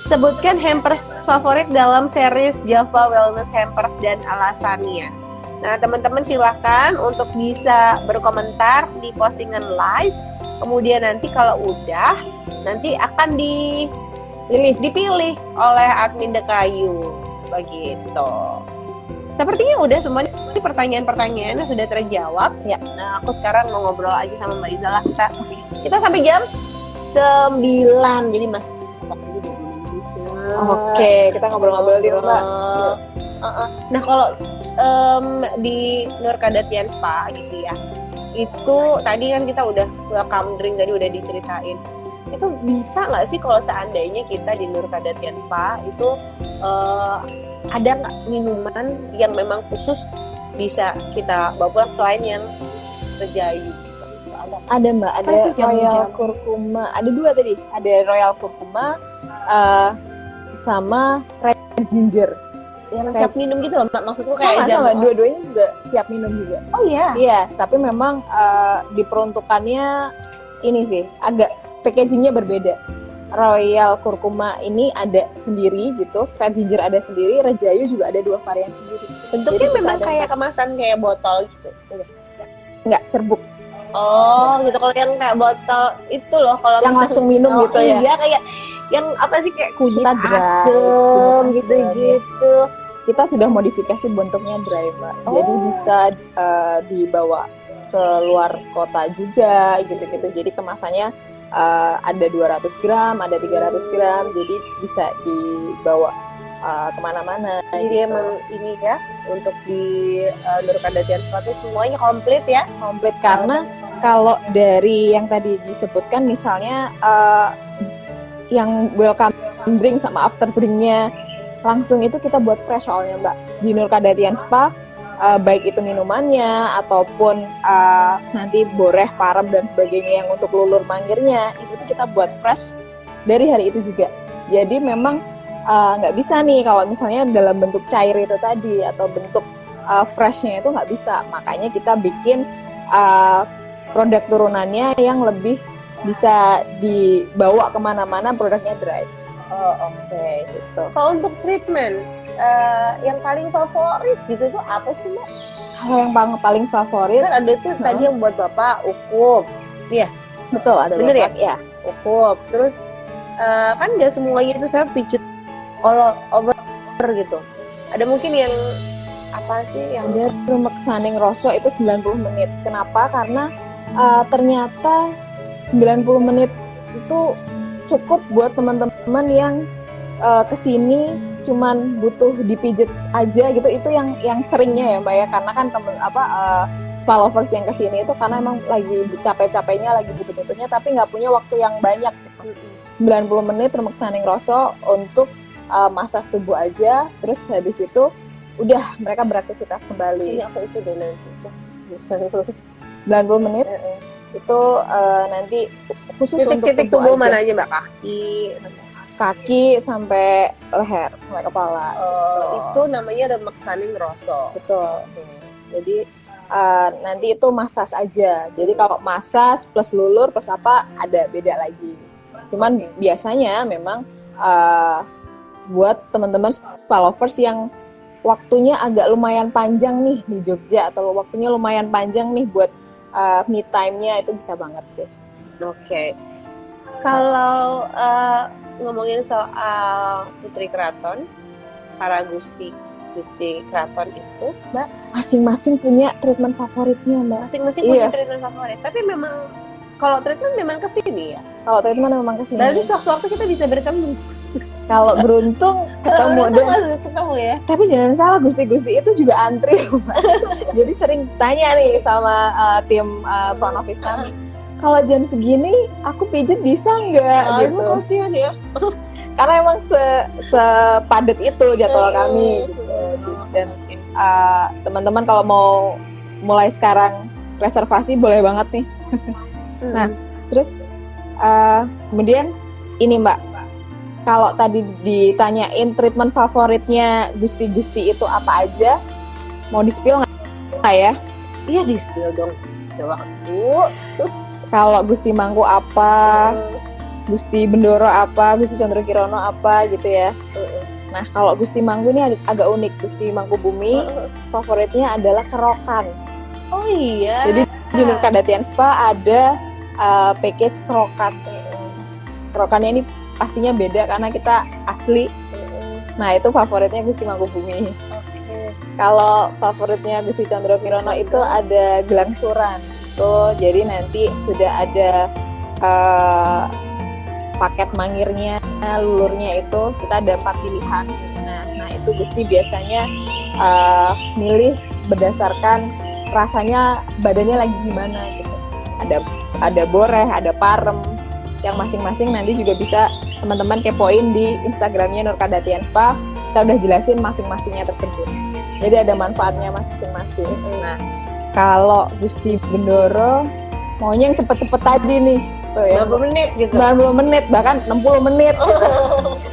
Sebutkan hampers favorit dalam series Java Wellness Hampers dan alasannya. Nah, teman-teman silahkan untuk bisa berkomentar di postingan live. Kemudian nanti kalau udah, nanti akan dipilih oleh admin Dekayu. Begitu. Sepertinya udah semuanya pertanyaan-pertanyaannya sudah terjawab. Ya. Nah, aku sekarang mau ngobrol lagi sama Mbak Iza lah. Kita sampai jam 9. Jadi masih Oke, kita ngobrol-ngobrol di rumah. Nah, kalau di Nur Kadatian Spa gitu ya, itu tadi kan kita udah welcome drink tadi udah diceritain. Itu bisa nggak sih kalau seandainya kita di Nur Kadatian Spa itu ada nggak minuman yang memang khusus bisa kita bawa pulang selain yang rejayu? Ada Mbak, ada Royal Kurkuma. Ada 2 tadi. Ada Royal Kurkuma sama Red Ginger. Yang siap minum gitu loh, Mbak. Maksudku kayak sama. Dua-duanya juga siap minum juga. Oh iya. Iya, tapi memang diperuntukannya ini sih agak packagingnya berbeda. Royal Kurkuma ini ada sendiri gitu, Red Ginger ada sendiri, Rejayu juga ada 2 varian sendiri. Bentuknya memang kayak kemasan kayak botol gitu. Enggak, serbuk. Oh, gitu. Kalau yang kayak botol itu loh, kalau yang langsung minum gitu ya. Iya, kayak yang apa sih kayak kunyit dry, asem gitu-gitu. Kita sudah modifikasi bentuknya dry, Mbak. Jadi bisa dibawa ke luar kota juga gitu-gitu. Jadi kemasannya ada 200 gram, ada 300 gram, jadi bisa dibawa kemana-mana. Jadi gitu. emang ini ya untuk di Nur Kadatian Spa itu semuanya komplit ya? Komplit karena kalau dari yang tadi disebutkan misalnya yang welcome drink sama after drinknya langsung itu kita buat fresh soalnya Mbak. Di Nur Kadatian Spa baik itu minumannya ataupun nanti boreh, parem dan sebagainya yang untuk lulur manggirnya itu tuh kita buat fresh dari hari itu juga. Jadi memang nggak bisa nih kalau misalnya dalam bentuk cair itu tadi atau bentuk freshnya itu nggak bisa. Makanya kita bikin produk turunannya yang lebih bisa dibawa kemana-mana, produknya dry. Oh oke. Gitu. Kalau untuk treatment yang paling favorit gitu tuh apa sih Mbak? Kalau yang paling favorit kan ada tuh tadi yang buat Bapak ukup. Iya. Betul, ada bener Bapak, ya? Ukup. Terus kan nggak semuanya itu saya pijit all over gitu. Ada mungkin yang apa sih yang ada Rumek Saning Rosso itu 90 menit. Kenapa? Karena ternyata 90 menit itu cukup buat teman-teman yang kesini cuman butuh dipijit aja gitu. Itu yang seringnya ya Mbak ya, karena kan spa lovers yang kesini itu karena emang lagi capek-capeknya, lagi butuh-butuhnya, tapi nggak punya waktu yang banyak. 90 menit remeksaning rasa untuk massage tubuh aja, terus habis itu udah mereka beraktivitas kembali. Iya, aku itu deh nanti. Terus 90 menit itu nanti khusus titik-titik untuk tubuh aja. mana aja Mbak? Kaki sampai leher, sampai kepala. Itu namanya remeksaning rasa. Betul. Jadi nanti itu massage aja. Jadi kalau massage plus lulur plus apa ada beda lagi. Cuman biasanya memang buat teman-teman spa lovers yang waktunya agak lumayan panjang nih di Jogja, atau waktunya lumayan panjang nih buat me time-nya, itu bisa banget sih. Oke. Kalau ngomongin soal Putri Keraton, para Gusti Keraton itu, Mbak, Masing-masing punya treatment favoritnya, Mbak. masing-masing punya treatment favorit. Tapi memang kalau treatment memang kesini ya. Kalau treatment memang kesini. Berarti sewaktu-waktu kita bisa bertemu. Kalau beruntung ketemu deh. Ketemu ya. Tapi jangan salah, Gusti-Gusti itu juga antri, Mbak. Jadi sering tanya nih sama tim front office kami, kalau jam segini aku pijet bisa nggak? Gitu. Kasihan ya. Karena emang sepadat itu jadwal kami. Gitu. Dan teman-teman kalau mau mulai sekarang reservasi boleh banget nih. Nah, terus kemudian ini Mbak, kalau tadi ditanyain treatment favoritnya Gusti-Gusti itu apa aja, mau di-spill nggak ya? Iya, di-spill dong. Ada waktu. Kalau Gusti Mangku apa, Gusti Bendoro apa, Gusti Condro Kirono apa gitu ya. Nah, kalau Gusti Mangku ini agak unik. Gusti Mangku Bumi favoritnya adalah kerokan. Oh iya. Jadi di Nur Kadatian Spa ada package kerokan. Kerokannya ini pastinya beda karena kita asli. Nah, itu favoritnya Gusti Mangku Bumi. Kalau favoritnya Gusti Condro Kirono itu ada gelangsuran. Tuh, jadi nanti sudah ada paket mangirnya, lulurnya itu kita ada 4 pilihan. Nah itu Gusti biasanya milih berdasarkan rasanya badannya lagi gimana gitu. Ada boreh, ada parem, yang masing-masing nanti juga bisa teman-teman kepoin di Instagramnya Nur Kadatian Spa. Kita udah jelasin masing-masingnya tersebut. Jadi ada manfaatnya masing-masing. Nah, kalau Gusti Bendoro maunya yang cepet-cepet tadi nih. Tuh, 90 menit gitu. 90 menit, bahkan 60 menit.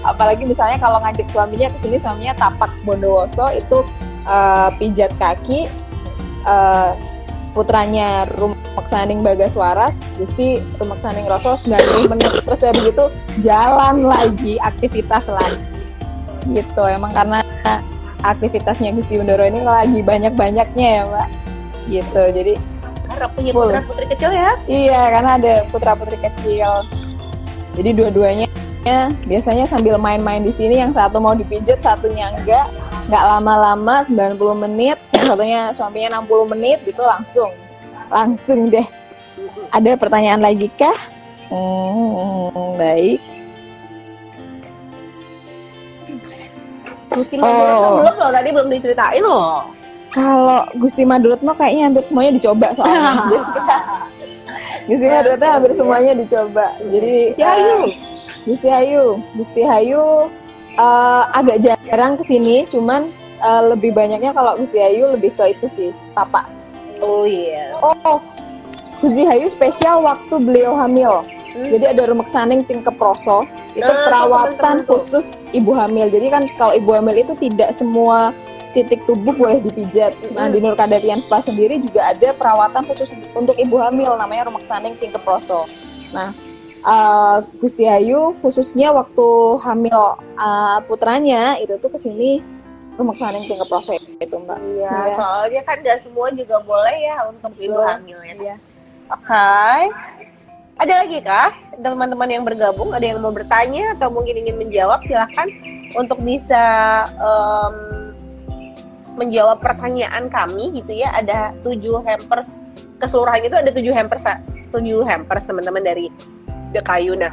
Apalagi misalnya kalau ngajak suaminya ke sini, suaminya tapak Bondowoso itu pijat kaki, putranya Rumeksaning Bagaswaras, Gusti Rumeksaning Roso 90 menit. Terus habis itu jalan lagi, aktivitas lagi. Gitu, emang karena aktivitasnya Gusti Bendoro ini lagi banyak-banyaknya ya, Mbak. Gitu, jadi karena punya putra-putri kecil ya? Iya, karena ada putra-putri kecil. Jadi dua-duanya biasanya sambil main-main di sini, yang satu mau dipijat, satunya enggak lama-lama, 90 menit, yang satunya suaminya 60 menit, gitu langsung deh. Ada pertanyaan lagi kah? Baik. Gusti Madura belum loh, tadi belum diceritain loh. Kalau Gusti Maduretno kayaknya hampir semuanya dicoba soalnya. Gusti Maduretno hampir semuanya dicoba. Jadi Gusti Hayu agak jarang kesini, cuman lebih banyaknya kalau Gusti Hayu lebih ke itu sih, tapak. Oh iya. Oh, Gusti Hayu spesial waktu beliau hamil. Jadi ada Rumeksaning Tingkep Roso, itu perawatan khusus ibu hamil. Jadi kan kalau ibu hamil itu tidak semua titik tubuh boleh dipijat. Nah, di Nur Kadatian Spa sendiri juga ada perawatan khusus untuk ibu hamil, namanya Rumeksaning Tingkep Roso. Nah, Gusti Hayu khususnya waktu hamil putranya itu tuh kesini Rumeksaning Tingkep Roso itu, Mbak. Iya, soalnya kan nggak semua juga boleh ya untuk ibu hamil ya. Iya. Oke. Ada lagi kah teman-teman yang bergabung? Ada yang mau bertanya atau mungkin ingin menjawab? Silahkan untuk bisa menjawab pertanyaan kami gitu ya. Ada 7 hampers, keseluruhan itu ada 7 hampers teman-teman dari The Kayu. Nah,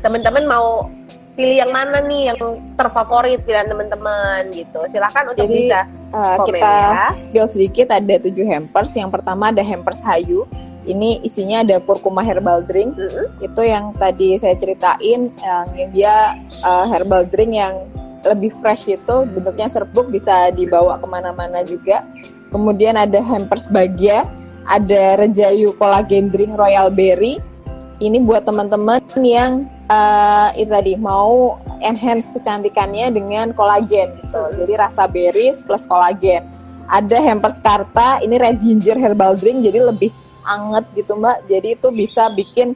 teman-teman mau pilih yang mana nih yang terfavorit pilihan teman-teman gitu. Silakan untuk Jadi, bisa komen kita ya. spill sedikit, ada 7 hampers. Yang pertama ada hampers Hayu. Ini isinya ada kurkuma herbal drink. Itu yang tadi saya ceritain, yang dia herbal drink yang lebih fresh gitu, bentuknya serbuk, bisa dibawa kemana-mana juga. Kemudian ada hampers Bagya, ada Rejayu Collagen Drink Royal Berry. Ini buat teman-teman yang itu tadi mau enhance kecantikannya dengan kolagen gitu. Jadi rasa berries plus kolagen. Ada hampers Karta, ini red ginger herbal drink, jadi lebih anget gitu Mbak. Jadi itu bisa bikin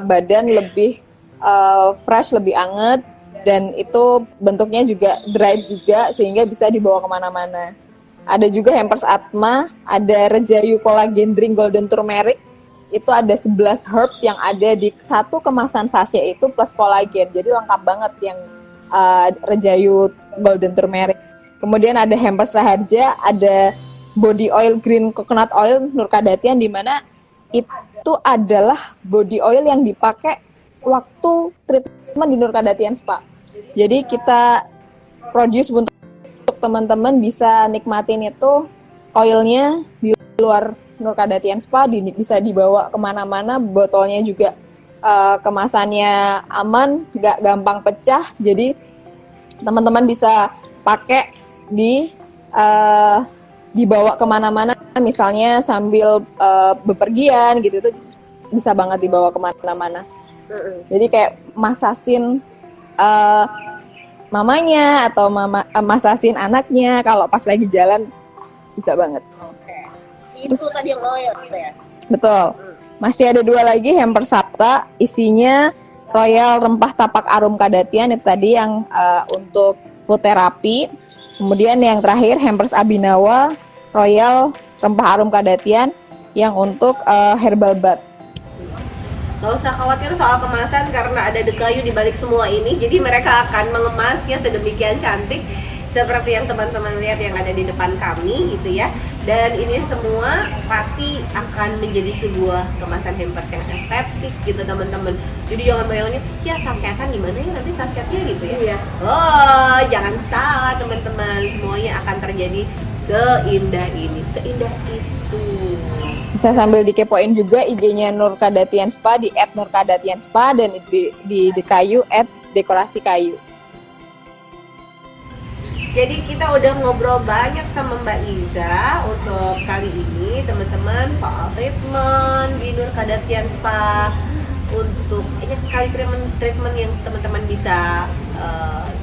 badan lebih fresh, lebih anget, dan itu bentuknya juga dry juga sehingga bisa dibawa kemana-mana. Ada juga hampers Atma, ada Rejayu Collagen Drink Golden Turmeric. Itu ada 11 herbs yang ada di satu kemasan sachet itu plus kolagen. Jadi lengkap banget yang Rejayu Golden Turmeric. Kemudian ada hampers Raharja, ada body oil green coconut oil Nur Kadatian, di mana itu adalah body oil yang dipakai waktu treatment di Nur Kadatian Spa. Jadi kita produce untuk teman-teman bisa nikmatin itu oilnya di luar Nur Kadatian Spa, bisa dibawa kemana-mana, botolnya juga kemasannya aman, nggak gampang pecah, jadi teman-teman bisa pakai dibawa kemana-mana, misalnya sambil bepergian gitu, itu bisa banget dibawa kemana-mana. Jadi kayak masasin mamanya atau masasin anaknya kalau pas lagi jalan, bisa banget. Itu tadi yang loyal ya. Betul. Masih ada 2 lagi hampers Sapta, isinya Royal Rempah Tapak Arum Kadatian, itu tadi yang untuk food therapy. Kemudian yang terakhir hampers Abinawa Royal Rempah Arum Kadatian yang untuk herbal bath. Gak usah khawatir soal kemasan karena ada Dekayu di balik semua ini. Jadi mereka akan mengemasnya sedemikian cantik seperti yang teman-teman lihat yang ada di depan kami gitu ya. Dan ini semua pasti akan menjadi sebuah kemasan hampers yang estetik gitu teman-teman. Jadi jangan bayangin, ya sasetan gimana ya nanti sasetnya gitu ya. Iya. Oh, jangan salah teman-teman, semuanya akan terjadi seindah ini, seindah itu. Bisa sambil dikepoin juga IG-nya Nur Kadatian Spa di @nurkadatianspa dan di Dekayu @dekorasikayu. Jadi kita udah ngobrol banyak sama Mbak Iza untuk kali ini teman-teman soal treatment di Nur Kadatian Spa. Untuk banyak sekali treatment yang teman-teman bisa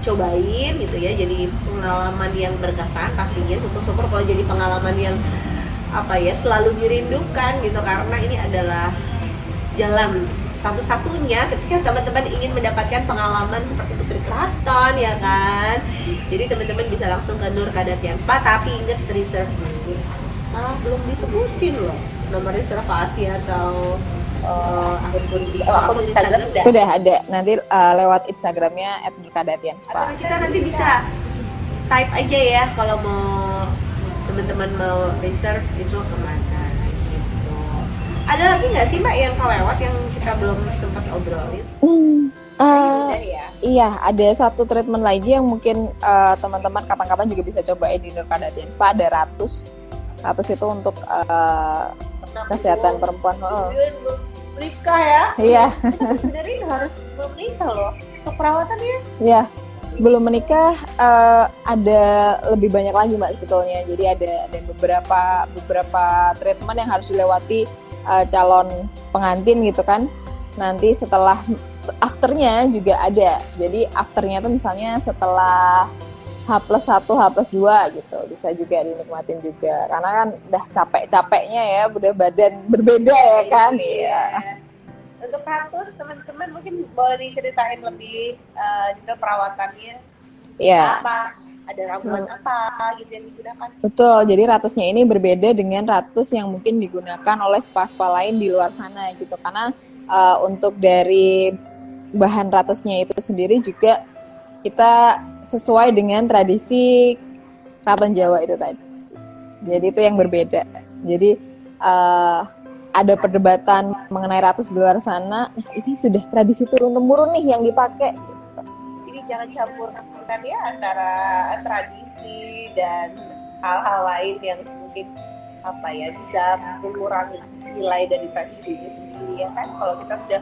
cobain gitu ya. Jadi pengalaman yang berkesan pastinya, syukur-syukur kalau jadi pengalaman yang selalu dirindukan gitu, karena ini adalah jalan satu-satunya ketika teman-teman ingin mendapatkan pengalaman seperti Putri Keraton ya kan. Jadi teman-teman bisa langsung ke Nur Kadatian Spa, tapi inget reserve dulu. Belum disebutin loh nomor reservasi atau akun Instagram. Udah ada, nanti lewat Instagramnya @nurkadatian Spa. Atau kita nanti bisa type aja ya kalau teman-teman mau reserve itu kemana gitu. Ada lagi nggak sih Mbak yang kelewat yang kita belum sempat obrolin? Iya, ada satu treatment lagi yang mungkin teman-teman kapan-kapan juga bisa cobain di Nur Kadatian Spa. Ada Ratus itu untuk kesehatan perempuan. Sebelum menikah ya? Iya. Sebenarnya harus sebelum menikah loh. Untuk perawatannya? Iya. Sebelum menikah ada lebih banyak lagi Mbak sebetulnya. Jadi ada beberapa treatment yang harus dilewati calon pengantin gitu kan. Nanti setelah afternya juga ada. Jadi afternya itu misalnya setelah H+1, H+2 gitu, bisa juga dinikmatin juga. Karena kan udah capek-capeknya ya, udah badan berbeda ya kan. Iya. Untuk Ratus teman-teman mungkin boleh diceritain lebih detail perawatannya. Iya. Apa? Ada ramuan apa gitu yang digunakan? Betul, jadi ratusnya ini berbeda dengan ratus yang mungkin digunakan oleh spa-spa lain di luar sana gitu. Karena untuk dari bahan ratusnya itu sendiri juga kita sesuai dengan tradisi Keraton Jawa itu tadi. Jadi itu yang berbeda. Jadi ada perdebatan mengenai ratus di luar sana. Ini sudah tradisi turun-temurun nih yang dipakai. Gitu. jangan campurkan ya antara tradisi dan hal-hal lain yang mungkin apa ya bisa mengurangi nilai dari tradisi itu sendiri ya kan. Kalau kita sudah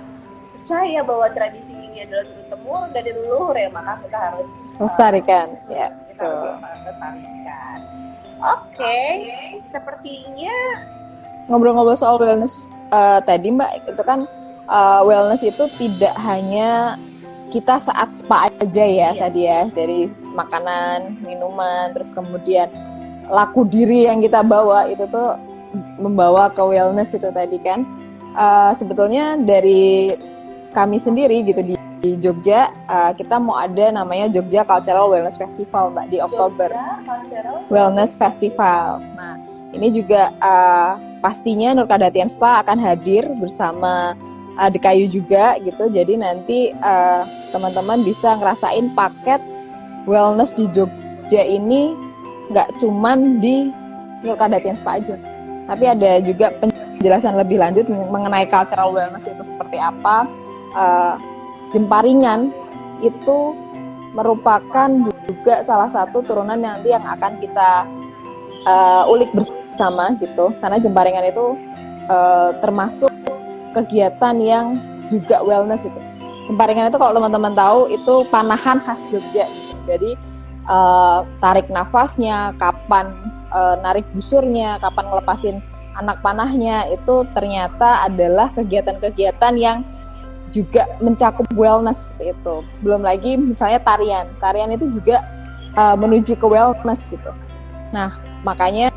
percaya bahwa tradisi ini adalah turun temurun dari leluhur ya, maka kita harus Lestarikan, ya. kita harus lestarikan. Oke, sepertinya Ngobrol-ngobrol soal wellness tadi Mbak, itu kan wellness itu tidak hanya kita saat spa aja ya tadi ya, dari makanan, minuman, terus kemudian laku diri yang kita bawa itu tuh membawa ke wellness itu tadi kan. Sebetulnya dari kami sendiri gitu di Jogja, kita mau ada namanya Jogja Cultural Wellness Festival Mbak di Oktober. Wellness Festival. Nah, ini juga pastinya Nur Kadatian Spa akan hadir bersama Dekayu juga gitu. Jadi nanti teman-teman bisa ngerasain paket wellness di Jogja ini nggak cuman di Nur Kadatian Spa aja, tapi ada juga penjelasan lebih lanjut mengenai cultural wellness itu seperti apa. Jemparingan itu merupakan juga salah satu turunan nanti yang akan kita ulik bersama gitu, karena Jemparingan itu termasuk kegiatan yang juga wellness itu. Jemparingan itu kalau teman-teman tahu itu panahan khas Jogja gitu. Jadi tarik nafasnya, kapan narik busurnya, kapan ngelepasin anak panahnya, itu ternyata adalah kegiatan-kegiatan yang juga mencakup wellness seperti itu. Belum lagi misalnya tarian itu juga menuju ke wellness gitu. Nah, makanya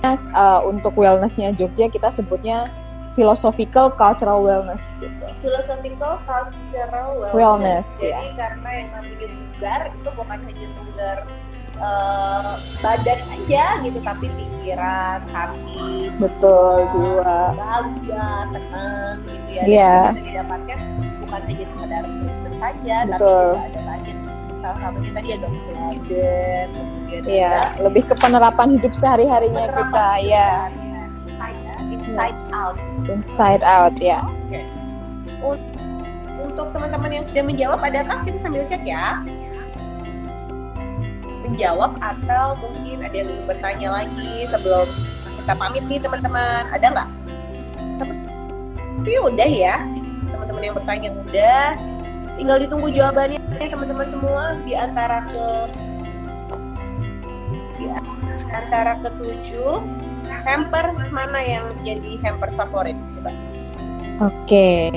untuk wellnessnya Jogja kita sebutnya philosophical cultural wellness gitu. Philosophical cultural Wellness, jadi karena yang namanya bugar itu bukan hanya bugar badan aja gitu, tapi pikiran, hati, Betul, jiwa, bahagia, tenang gitu ya. Iya. Dan bisa didapatkan bukan hanya sekedar treatment saja, tapi Betul. juga ada banyak. Salah satunya tadi ada garden, kemudian Iya, ada lebih ke penerapan hidup sehari-harinya kita penerapan ya. inside out. Inside out ya. Oke. Untuk teman-teman yang sudah menjawab, adakah kita sambil cek ya? Menjawab atau mungkin ada yang ingin bertanya lagi sebelum kita pamit nih teman-teman, ada nggak? Tapi udah ya, teman-teman yang bertanya udah, tinggal ditunggu jawabannya teman-teman semua di antara ketujuh hampers mana yang jadi hampers favorit? Coba. Oke.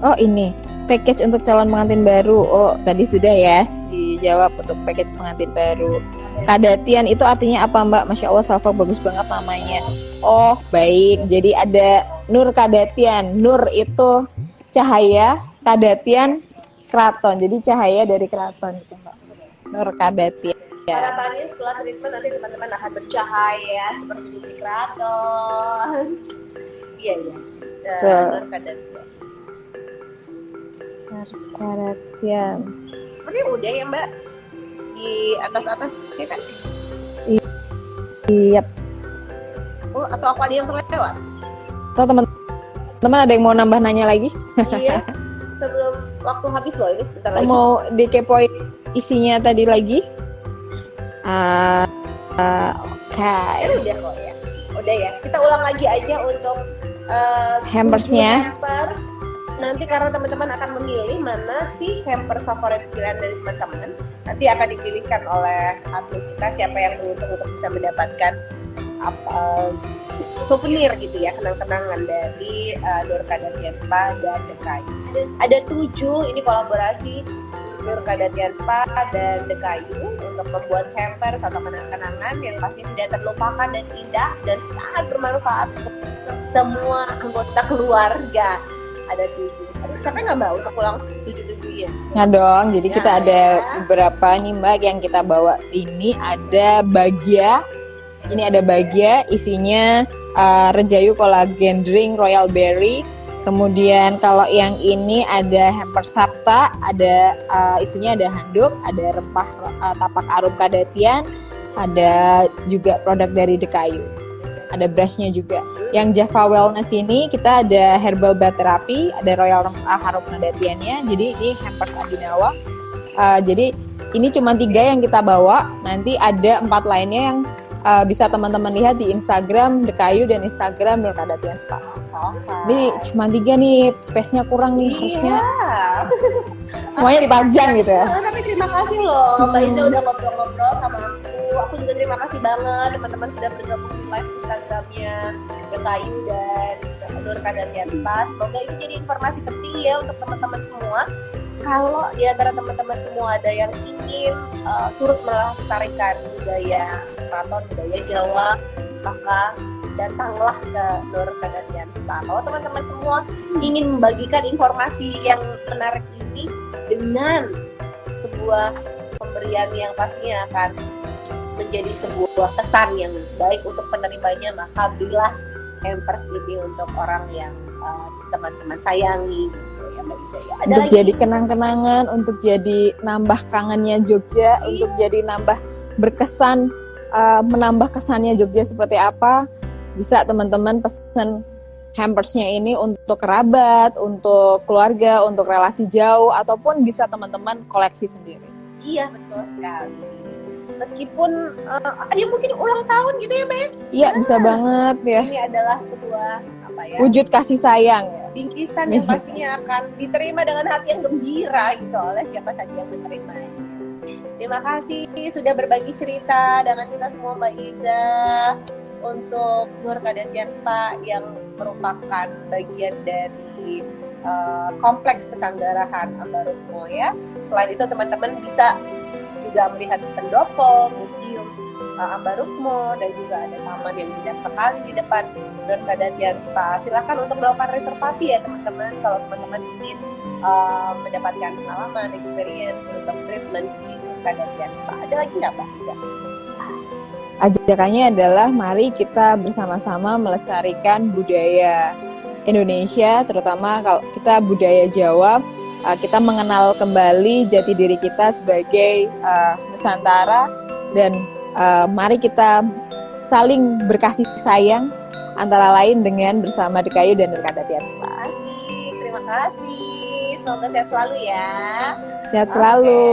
Oh ini package untuk calon pengantin baru. Oh tadi sudah ya dijawab untuk package pengantin baru. Kadatian itu artinya apa Mbak? Masya Allah Salva bagus banget namanya. Oh baik. Jadi ada Nur Kadatian. Nur itu cahaya, Kadatian keraton. Jadi cahaya dari keraton gitu Mbak. Nur Kadatian. Harapannya setelah treatment nanti teman-teman akan bercahaya seperti di keraton. Iya. Nur Kadatian. Kadatian. Sepertinya udah ya Mbak di atas ya kan? Iya. Oh, atau apa ada yang terlewat? Atau teman-teman ada yang mau nambah nanya lagi? Iya. Sebelum waktu habis loh ini, bentar lagi. Mau dikepoin isinya tadi lagi? Oke. Udah kok ya. Udah ya. Kita ulang lagi aja untuk Hampersnya. hampers. Nanti karena teman-teman akan memilih mana sih hampers favorit pilihan dari teman-teman, nanti akan dipilihkan oleh admin kita siapa yang beruntung untuk bisa mendapatkan souvenir gitu ya, kenang-kenangan dari Nur Kadatian Spa dan Dekayu. Ada 7 ini kolaborasi Nur Kadatian Spa dan Dekayu untuk membuat hampers atau kenang-kenangan yang pasti tidak terlupakan dan indah dan sangat bermanfaat untuk semua anggota keluarga. Ada 7. Capek nggak Mbak untuk pulang 7 ya? Nggak dong, jadi Ya, kita ada ya. beberapa nih Mbak yang kita bawa. Ini ada bagia. Ini ada bagia, isinya Rejayu Collagen Drink Royal Berry. Kemudian kalau yang ini ada hamper Sapta, ada isinya ada handuk, ada rempah tapak arum Kadatian, ada juga produk dari Dekayu. ada brushnya juga. Yang Java Wellness ini kita ada herbal bath therapy, ada royal harum nadatiannya. Jadi ini hampers Abhinawa. Jadi ini cuma 3 yang kita bawa. Nanti ada 4 lainnya yang bisa teman-teman lihat di Instagram Dekayu dan Instagram Nur Kadatian Spa. Ini cuma 3 nih, space-nya kurang nih, harusnya semuanya dipajang gitu ya. Tapi terima kasih loh Mbak Iza udah ngobrol-ngobrol sama aku. Aku juga terima kasih banget teman-teman sudah bergabung di live Instagramnya Dekayu dan Nur Kadatian Spa. Semoga ini jadi informasi penting ya untuk teman-teman semua. Kalau di antara teman-teman semua ada yang ingin turut melestarikan budaya keraton, budaya Jawa, maka datanglah ke Nur Kadatian Spa. Kalau teman-teman semua ingin membagikan informasi yang menarik ini dengan sebuah pemberian yang pastinya akan menjadi sebuah kesan yang baik untuk penerimanya, maka belilah hampers ini untuk orang yang teman-teman sayangi. Untuk jadi kenang-kenangan, untuk jadi nambah kangennya Jogja, untuk jadi nambah berkesan, menambah kesannya Jogja seperti apa, bisa teman-teman pesen hampersnya ini untuk kerabat, untuk keluarga, untuk relasi jauh, ataupun bisa teman-teman koleksi sendiri. Iya, betul sekali. Meskipun dia mungkin ulang tahun gitu ya, Mbak? Iya, bisa banget ya. Ini adalah sebuah wujud kasih sayang ya. Bingkisan yang pastinya akan diterima dengan hati yang gembira gitu oleh siapa saja yang menerimanya. Terima kasih sudah berbagi cerita dengan kita semua Mbak Iza untuk Nur Kadatian Spa yang merupakan bagian dari kompleks pesanggarahan Ambarukmo ya. Selain itu teman-teman bisa juga melihat pendopo, museum Ambarukmo, dan juga ada taman yang indah sekali di depan Nur Kadatian Spa. Silakan untuk melakukan reservasi ya teman-teman kalau teman-teman ingin mendapatkan pengalaman, experience untuk treatment di Nur Kadatian Spa. Ada lagi nggak Mbak Iza? Ajakannya adalah mari kita bersama-sama melestarikan budaya Indonesia, terutama kalau kita budaya Jawa. Kita mengenal kembali jati diri kita sebagai Nusantara, dan mari kita saling berkasih sayang antara lain dengan bersama Dekayu dan Nur Kadatian Spa. Terima kasih. Semoga sehat selalu ya. Sehat selalu.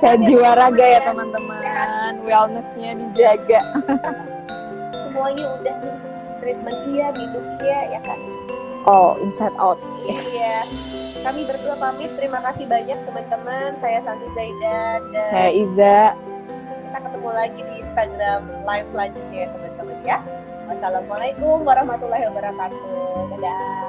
Sehat jiwa raga ya teman-teman. Wellness-nya dijaga. Semuanya udah di treatment dia, minum dia ya kan. Oh, inside out. Iya. Kami berdua pamit. Terima kasih banyak teman-teman. Saya Santi Zaidan dan saya Iza. Kita ketemu lagi di Instagram live selanjutnya ya teman-teman ya. Wassalamualaikum warahmatullahi wabarakatuh. Dadah.